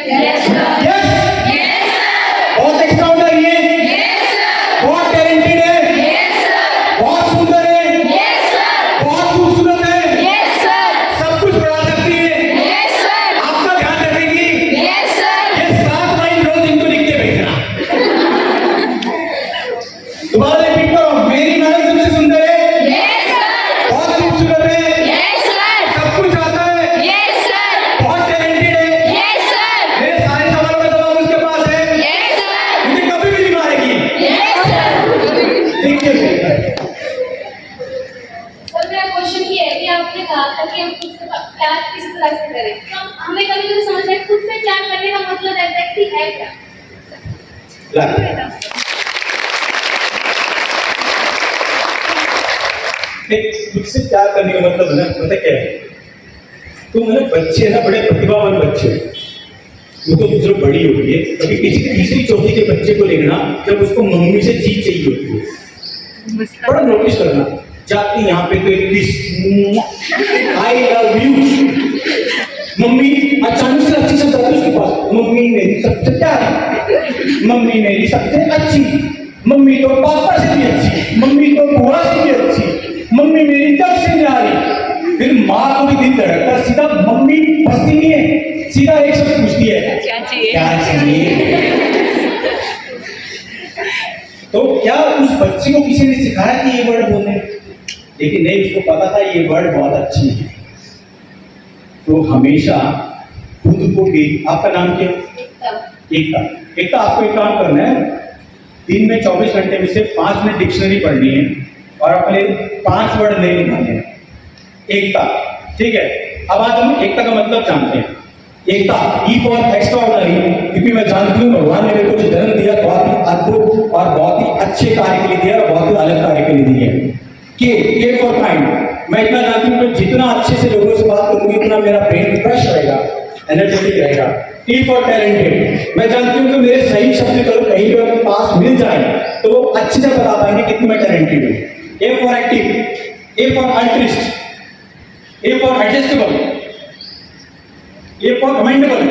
यस बहुत एक्स्ट्राऑर्डिनरी है, बहुत टैलेंटेड है, बहुत सुंदर है, बहुत खूबसूरत है, सब कुछ बना सकती है, आपका ध्यान रखेगी। ये 7 लाइन रोज इनको लिख के भेजना। दोबारा रिपीट करो, मेरी मैडम सबसे सुंदर है, बहुत खूबसूरत है, सब कुछ आता है, बहुत टैलेंटेड है, मेरे सारे सवालों का जवाब उसके पास है, मुझे कभी भी नहीं मारेगी। ठीक है और मेरा क्वेश्चन ये है कि आपने कहा था कि हम खुद से प्यार किस तरह से करें, तो हमें कभी कभी समझ आए खुद से प्यार करने का मतलब एग्जैक्टली है क्या? खुद से प्यार करने का मतलब है ना, पता क्या है? तो मैंने बच्चे ना बड़े प्रतिभावान बच्चे, वो तो जो बड़ी होती है, कभी किसी तीसरी चौथी के बच्चे को लेना जब उसको मम्मी से चीज चाहिए होती है, बड़ा नोटिस करना, जाती यहाँ पे तो एक किस, आई लव यू, मम्मी अचानक से अच्छी से जाती उसके पास, मम्मी मेरी सबसे प्यारी, मम्मी मेरी सबसे अच्छी, मम्मी तो पापा से भी अच्छी, मम्मी तो बुआ से भी अच्छी, मम्मी मेरी जब से न्यारी। फिर माँ को भी दिल धड़कता, सीधा मम्मी बसती नहीं है, सीधा एक शब्द पूछती है, क्या चाहिए? तो क्या उस बच्चे को किसी ने सिखाया कि ये वर्ड बोलने? लेकिन नहीं, उसको पता था ये वर्ड बहुत अच्छी है। तो हमेशा खुद को भी, आपका नाम क्या? एकता। आपको एक काम करना है, दिन में 24 घंटे में से 5 मिनट डिक्शनरी पढ़नी है और अपने 5 वर्ड नहीं निकालने हैं। एकता, ठीक है। अब आज हम एकता का मतलब जानते हैं। एकता, ई फॉर एक्स्ट्राऑर्डिनरी, क्योंकि मैं जानती हूँ भगवान ने मेरे को जो जन्म दिया बहुत ही अद्भुत और बहुत ही अच्छे कार्य के लिए दिया और बहुत ही अलग कार्य के लिए दिया है। के फॉर काइंड, मैं इतना जानती हूँ कि जितना अच्छे से लोगों से बात करूंगी उतना मेरा ब्रेन फ्रेश रहेगा, एनर्जेटिक रहेगा। टी फॉर टैलेंटेड, मैं जानती हूँ कि मेरे सही शब्द करो कहीं भी आपके पास मिल जाए तो वो अच्छे से बता पाएंगे कितनी मैं टैलेंटेड हूँ। A for active, A for altruist, A for adjustable, A for commendable.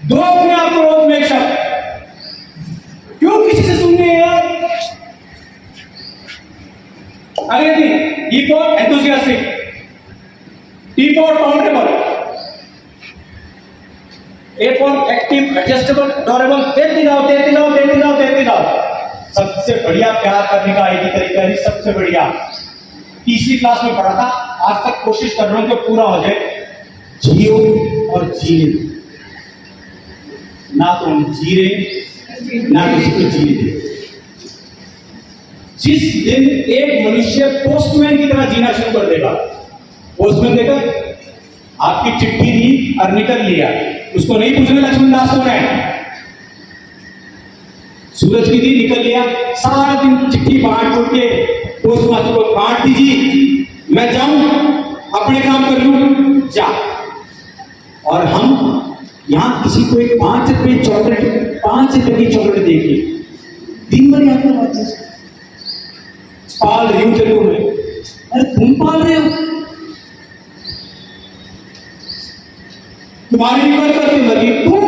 दो अपने आप को रोज में एक शब्द, क्यों किसी से सुनने यार? अगले दिन E for enthusiastic, T for countable, A for active, adjustable, adorable. देते जाओ। सबसे बढ़िया प्यार करने का एक ही तरीका है, सबसे बढ़िया। तीसरी क्लास में पढ़ा था, आज तक कोशिश कर रहा हूं कि पूरा हो जाए। जियो और जीने, ना तो हम जी रहे ना किसी को जीने दे। जिस दिन एक मनुष्य पोस्टमैन की तरह जीना शुरू कर देगा, पोस्टमैन देखा आपकी चिट्ठी दी और निकल लिया, उसको नहीं पूछना लक्ष्मण दास कौन है, सूरज की दी निकल लिया, सारा दिन चिट्ठी बांट के पोस्ट मास्टर को बांट दीजिए, मैं जाऊं अपने काम कर लूं, जा। और हम यहां किसी को एक 5 रुपए की चॉकलेट देके दिन भर याद करवाते हैं, पाल रही हूं तेरे को मैं, अरे तुम पाल रहे हो, तुम्हारी निकल करके लगी तुम,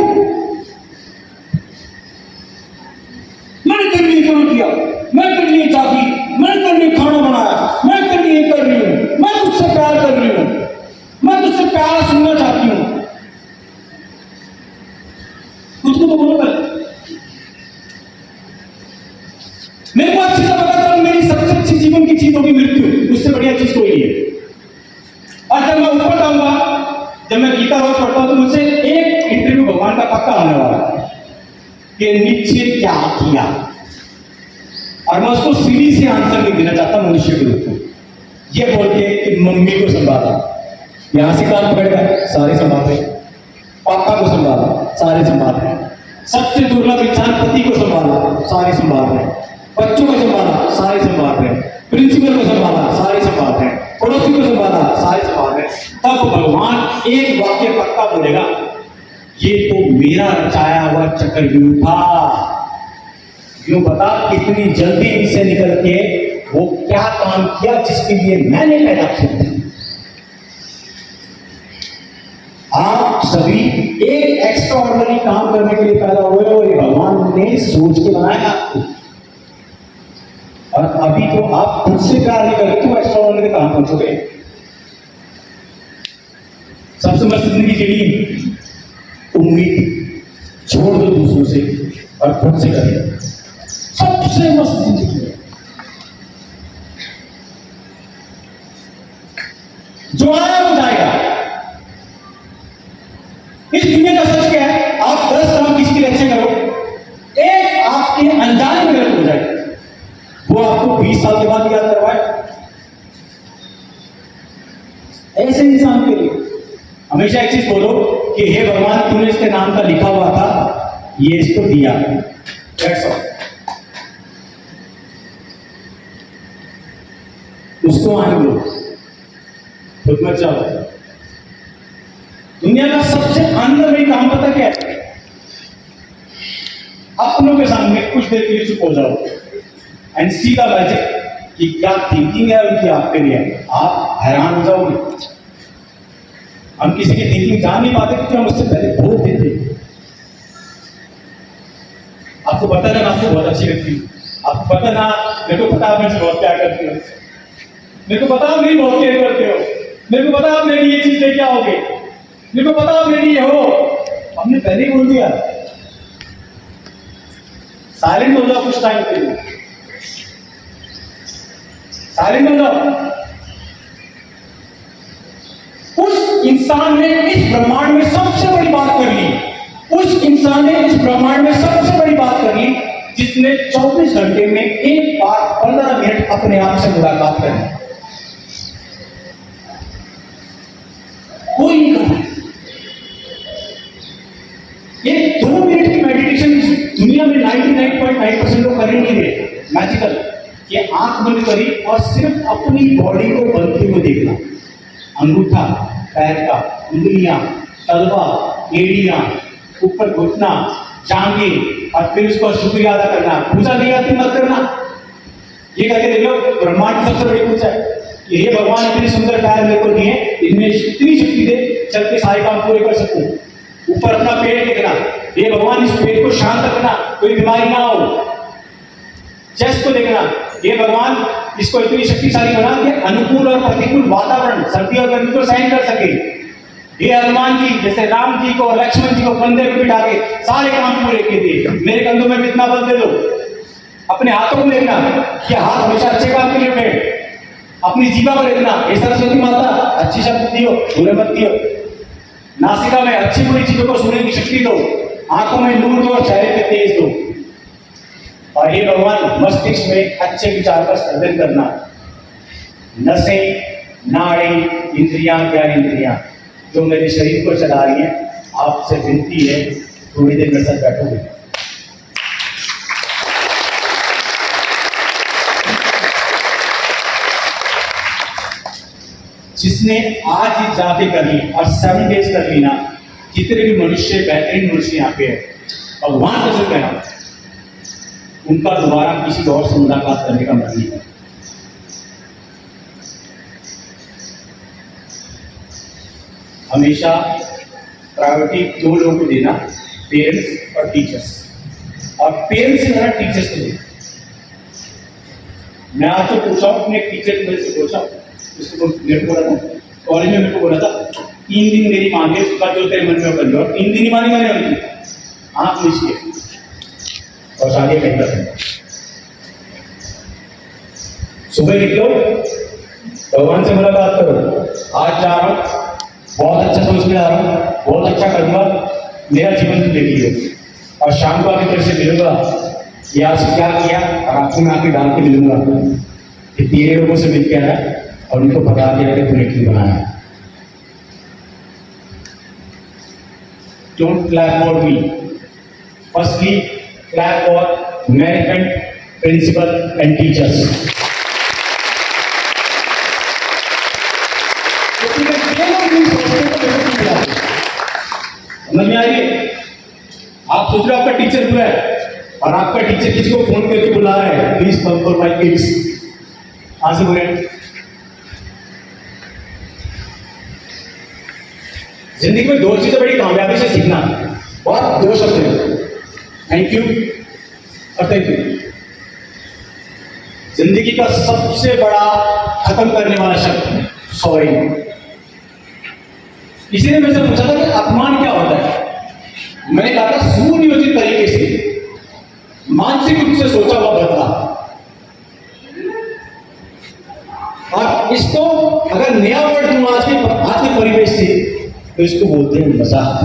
मैंने तेरे लिए काम किया, मैं तेरे लिए चाहती, मैं तेरे लिए खाना बनाया, मैं तेरे लिए कर रही हूं, मैं तुझसे प्यार कर रही हूं, मैं तुझसे प्यार सुनना चाहती हूं। खुद को तो बोलो पहले। मेरे को अच्छी तरह पता चला मेरी सबसे अच्छी जीवन की चीज होगी मृत्यु, उससे बढ़िया चीज कोई नहीं है। और जब मैं ऊपर जाऊंगा, जब मैं गीता रोज पढ़ता हूं तो मुझसे एक इंटरव्यू भगवान का पक्का होने वाला है। कि नीचे क्या किया, और मैं उसको सीधी से आंसर नहीं देना चाहता मनुष्य के रूप में। ये बोल के कि मम्मी को संभाला, यहां से कान पकड़ गए, सारे संभाल रहे, पापा को संभाला, सारे संभाल रहे, सबसे दुर्लभ इंसान पति को संभाला, सारे संभाल रहे, बच्चों को संभाला, सारे संभाल रहे, प्रिंसिपल को संभाला, सारे संभाल रहे, पड़ोसी को संभाला, सारे संभाल रहे। तब भगवान एक वाक्य पक्का बोलेगा, ये तो मेरा रचाया हुआ चक्रव्यूह था। यूं बता कितनी जल्दी इसे निकल के वो क्या काम किया जिसके लिए मैंने पैदा किया था। आप सभी एक एक्स्ट्राऑर्डिनरी काम करने के लिए पैदा हुए और ये भगवान ने सोच के बनाया आपको, और अभी तो आप खुद से प्यार नहीं करते तो एक्स्ट्राऑर्डिनरी काम पहुंचोगे। सबसे मस्त जिंदगी जीनी, उम्मीद छोड़ दो दूसरों से और खुद से करें, सबसे मस्त जिंदगी है। जो आया वो जाएगा। इस दुनिया का सच क्या है, आप 10 काम किसी के लिए अच्छे करो, एक आपके अनजाने में गलत हो जाए, वो आपको 20 साल के बाद याद करवाए। ऐसे इंसान के लिए हमेशा एक चीज बोलो कि हे भगवान, तूने इसके नाम का लिखा हुआ था, ये इसको दिया। That's all. उसको आने दो, खुद मत जाओ। दुनिया का सबसे अनलवी काम पता क्या है? अपनों के सामने कुछ देर के लिए चुप हो जाओ एंड सी द मैजिक कि क्या थिंकिंग है उनकी आपके लिए। आप हैरान हो जाओगे। हम किसी की थिंकिंग जान नहीं पाते क्योंकि हम उससे पहले बोल देते। आपको पता ना, आपको बहुत अच्छी लगती है, आपको पता ना, मेरे को पता आप मेरे से बहुत प्यार करते हो, मेरे को पता आप मेरी बहुत केयर करते हो, मेरे को पता आप मेरी ये चीज लेके आओगे, मेरे को पता आप मेरी ये हो। हमने पहले ही बोल दिया। साइलेंट हो जाओ कुछ टाइम के लिए, साइलेंट हो जाओ। उस इंसान ने इस ब्रह्मांड में सबसे बड़ी बात कर ली, उस इंसान ने इस ब्रह्मांड में सबसे बड़ी बात कर ली जिसने 24 घंटे में एक बार 15 मिनट अपने आप से मुलाकात करनी। कोई नहीं कर रहा। ये 2 मिनट की मेडिटेशन दुनिया में 99.9% लोग कर ही नहीं रहे। मैजिकल, ये आंख बंद करी और सिर्फ अपनी बॉडी को बनते हुए देखना, अंगूठा, पैर का, उंगलियां, तलवा, एड़ियां, ऊपर घुटना, जांघे, और फिर उसको शुक्रिया अदा करना। पूजा नहीं आती मत करना। ये कहते देखो ब्रह्मांड की सबसे बड़ी पूजा है, ये भगवान इतने सुंदर पैर मेरे को दिए, इनमें इतनी शक्ति दे चल के सारे काम पूरे कर सकूं। ऊपर अपना पेट देखना, ये भगवान इस पेट को शांत रखना, कोई बीमारी ना हो। चेस्ट को देखना, ये भगवान इसको इतनी शक्तिशाली बना के अनुकूल और प्रतिकूल वातावरण, सर्दी और गर्मी को सहन कर सके। ये हनुमान जी जैसे राम जी को और लक्ष्मण जी को कंधे पे बिठा के सारे काम पूरे किए थे। मेरे कंधों में भी इतना बल दे दो। अपने हाथों को देखना कि हाथ हमेशा अच्छे काम के लिए उठे। अपनी जीवा को देखना, हे सरस्वती माता अच्छी शब्द दियो, बुरे मत दियो। नासिका में अच्छी बुरी चीजों को सुनने की शक्ति दो, आंखों में नूर दो और चेहरे पे तेज दो। और हे भगवान मस्तिष्क में अच्छे विचार का सर्जन करना। नसें, नाड़ी, इंद्रियां, ज्ञानेंद्रियां जो मेरे शरीर को चला रही है, आपसे विनती है थोड़ी देर मेरे साथ बैठोगे। जिसने आज ही जाके कर ली और 7 डेज कर ली ना, जितने भी मनुष्य बेहतरीन मनुष्य यहाँ पे है, भगवान का शुक्र है, उनका दोबारा किसी और से मुलाकात करने का मन नहीं है। हमेशा प्रायोरिटी 2 लोगों को देना, पेरेंट्स और टीचर्स, और पेरेंट्स से ज्यादा टीचर्स को देना। मैं आज तो पूछा हूँ, अपने टीचर मेरे से पूछा, उसको मेरे को बोला था कॉलेज में, मेरे को बोला था 3 दिन मेरी मांगे, उसका जो तेरे मन में कर लो। 3 दिन ही मानी मैंने उनकी, आंख लीजिए और शादी कहीं कर। सुबह निकलो, भगवान से मुलाकात करो, आज जा रहा हूँ, बहुत अच्छा सोच के आ रहा हूँ, बहुत अच्छा करूंगा, मेरा जीवन तुम देखिए। और शाम को आके तेरे से मिलूंगा, ये आपसे क्या किया और आपको मैं आके डाल के मिलूंगा कि तेरे लोगों से मिल के आया और उनको बता दिया कि तूने क्यों बनाया। Don't clap for me. Firstly, clap for management, principal and teachers. समझ में आ रही है? आप सोच रहे हो आपका टीचर हुआ है और आपका टीचर किसी को फोन करके बुला रहा है, please come for my kids. आज से बोले जिंदगी में दो चीजें बड़ी कामयाबी से सीखना, बहुत दो शब्द हैं, थैंक यू और थैंक यू। जिंदगी का सबसे बड़ा खत्म करने वाला शब्द सॉरी। किसी ने मेरे से पूछा था कि अपमान क्या होता है, मैंने कहा था सुनियोजित तरीके से मानसिक रूप से सोचा हुआ बदला। और इसको अगर नया वर्ड दूं आज के परिवेश से तो इसको बोलते हैं मजाक।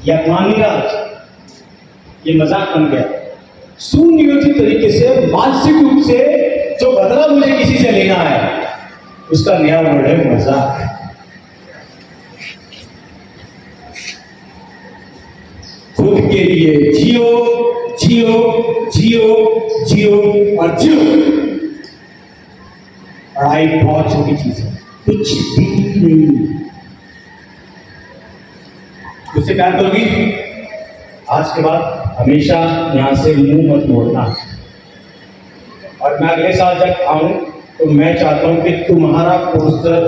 ये अपमान नहीं रहा, ये मजाक बन गया। सुनियोजित तरीके से मानसिक रूप से जो बदला मुझे किसी से लेना है उसका नया वर्ड है मजाक। खुद के लिए जियो जियो जियो जियो और जियो। पढ़ाई बहुत छोटी चीज है, कुछ भी नहीं। उससे प्यार करोगी, आज के बाद हमेशा यहां से मुंह मत मोड़ना। और मैं अगले साल जब आऊं तो मैं चाहता हूं कि तुम्हारा पोस्टर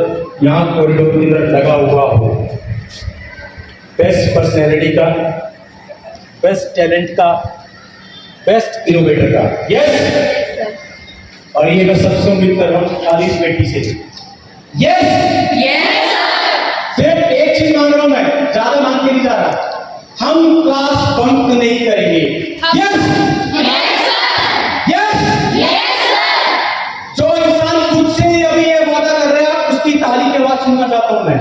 यहां कॉरिडोर के अंदर लगा हुआ हो, बेस्ट पर्सनैलिटी का, बेस्ट टैलेंट का, बेस्ट इनोवेटर का। यस। और ये मैं सबसे उम्मीद कर रहा हूं 40 बेटी से। यस। सिर्फ एक चीज मांग रहा हूं मैं, ज्यादा मांग के नहीं जा रहा। हम क्लास बंक नहीं करेंगे। यस। जो इंसान खुद से ही अभी ये वादा कर रहा है उसकी ताली की आवाज सुनना चाहता हूं मैं।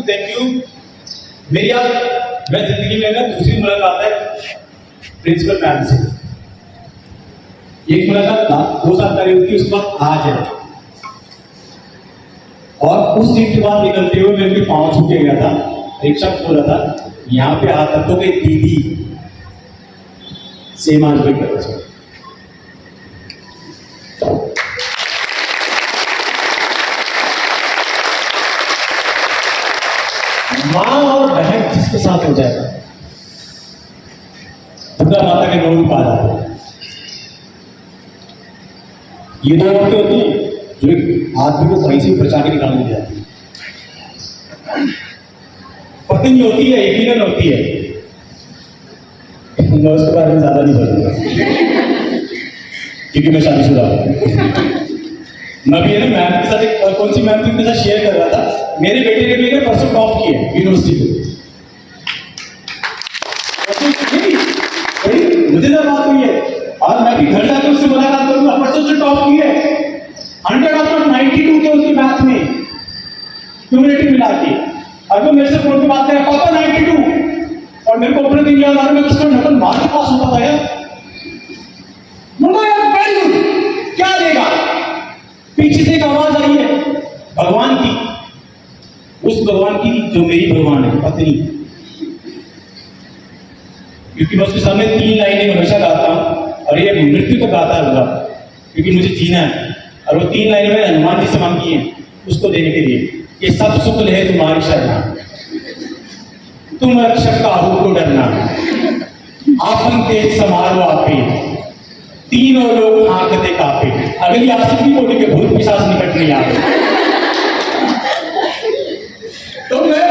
Thank you. मेरी आज मैं जिंदगी में ना दूसरी मुलाकात है प्रिंसिपल मैम से। एक मुलाकात 2 साल पहले हुई, उस वक्त आज है। और उस दिन के बाद निकलते हुए मेरे पाँव छूटे गया था, रिक्शा खोला था, यहाँ पे आता तो एक दीदी सेम आज भी कर रहा। माँ और बहन जिसके साथ हो जाएगा दुर्गा माता के रोल पा जाते हैं। ये दो औरतें होती हैं जो एक आदमी को कहीं से भी बचा के निकालने जाती है। पत्नी होती है, यकीनन होती है। मैं उसके बारे में ज्यादा नहीं बोलूंगा क्योंकि मैं शादीशुदा हूं। मैं भी है ना मैम के साथ एक कौन सी मैम के साथ शेयर कर रहा था, मेरे बेटे ने भी परसों टॉप किया यूनिवर्सिटी को। मुझे ना बात हुई है और मैं भी घर जाकर उससे मुलाकात करूंगा। परसों से टॉप की है, 100 आउट ऑफ 92 थे उसके मैथ में क्यूमुलेटिव मिला के। अब वो मेरे से फोन पे बात करे, पापा 92, और मेरे को अपने दिन याद आ रहा है, मैं उसका नकल मार के पास होता था यार। यार वेरी गुड, क्या देगा? पीछे से एक आवाज आई है भगवान की, उस भगवान की जो मेरी भगवान है, पत्नी। क्योंकि मैं उसके सामने 3 लाइनें हमेशा गाता हूं और ये मृत्यु को गाता है, क्योंकि मुझे जीना है। और वो 3 लाइनें मैंने हनुमान जी से मांगी हैं उसको देने के लिए। ये सब सुख ले तुम्हारी शरणा, तुम रक्षक काहू को डरना, आपन तेज समारो आपे, तीनों लोग आंखते कापे। अगली आशिकी कोटि के भूत पिशाच निकट नहीं आते। तो मैं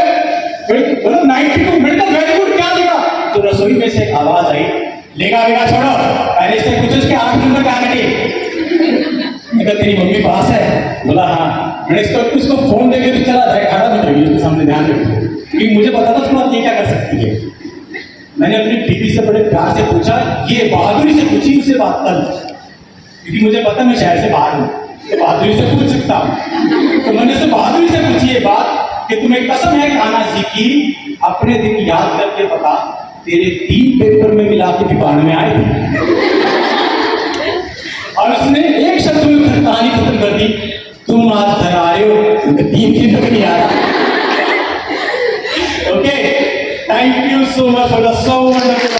बोला 92, मैंने कहा वेरी गुड, क्या देगा? तो रसोई में से एक आवाज आई, लेगा लेगा छोड़ो, पहले से कुछ उसके 8 नंबर का मैं तेरी मम्मी पास है? बोला हाँ। मैंने उसको फोन देके तो चला जाए, खड़ा मत रहिए, उसके सामने ध्यान रखो, क्योंकि मुझे पता था तुम्हारा ये क्या कर सकती है। मैंने अपनी बीवी से बड़े प्यार से पूछा, ये बहादुरी से पूछी उससे बात कर, क्योंकि मुझे पता मैं शहर से बाहर हूं। बहादुरी से पूछ सकता हूँ। तो मैंने से बहादुरी से पूछी ये बात कि तुम्हें कसम है कान्हा जी की, अपने दिन याद करके बता, तेरे 3 पेपर में मिला के भी 92 में आए थे। और उसने एक शब्द में कहानी खत्म कर दी, तुम आज घर आए हो, 3 दिन तक नहीं आया। Okay, thank you so much for the so wonderful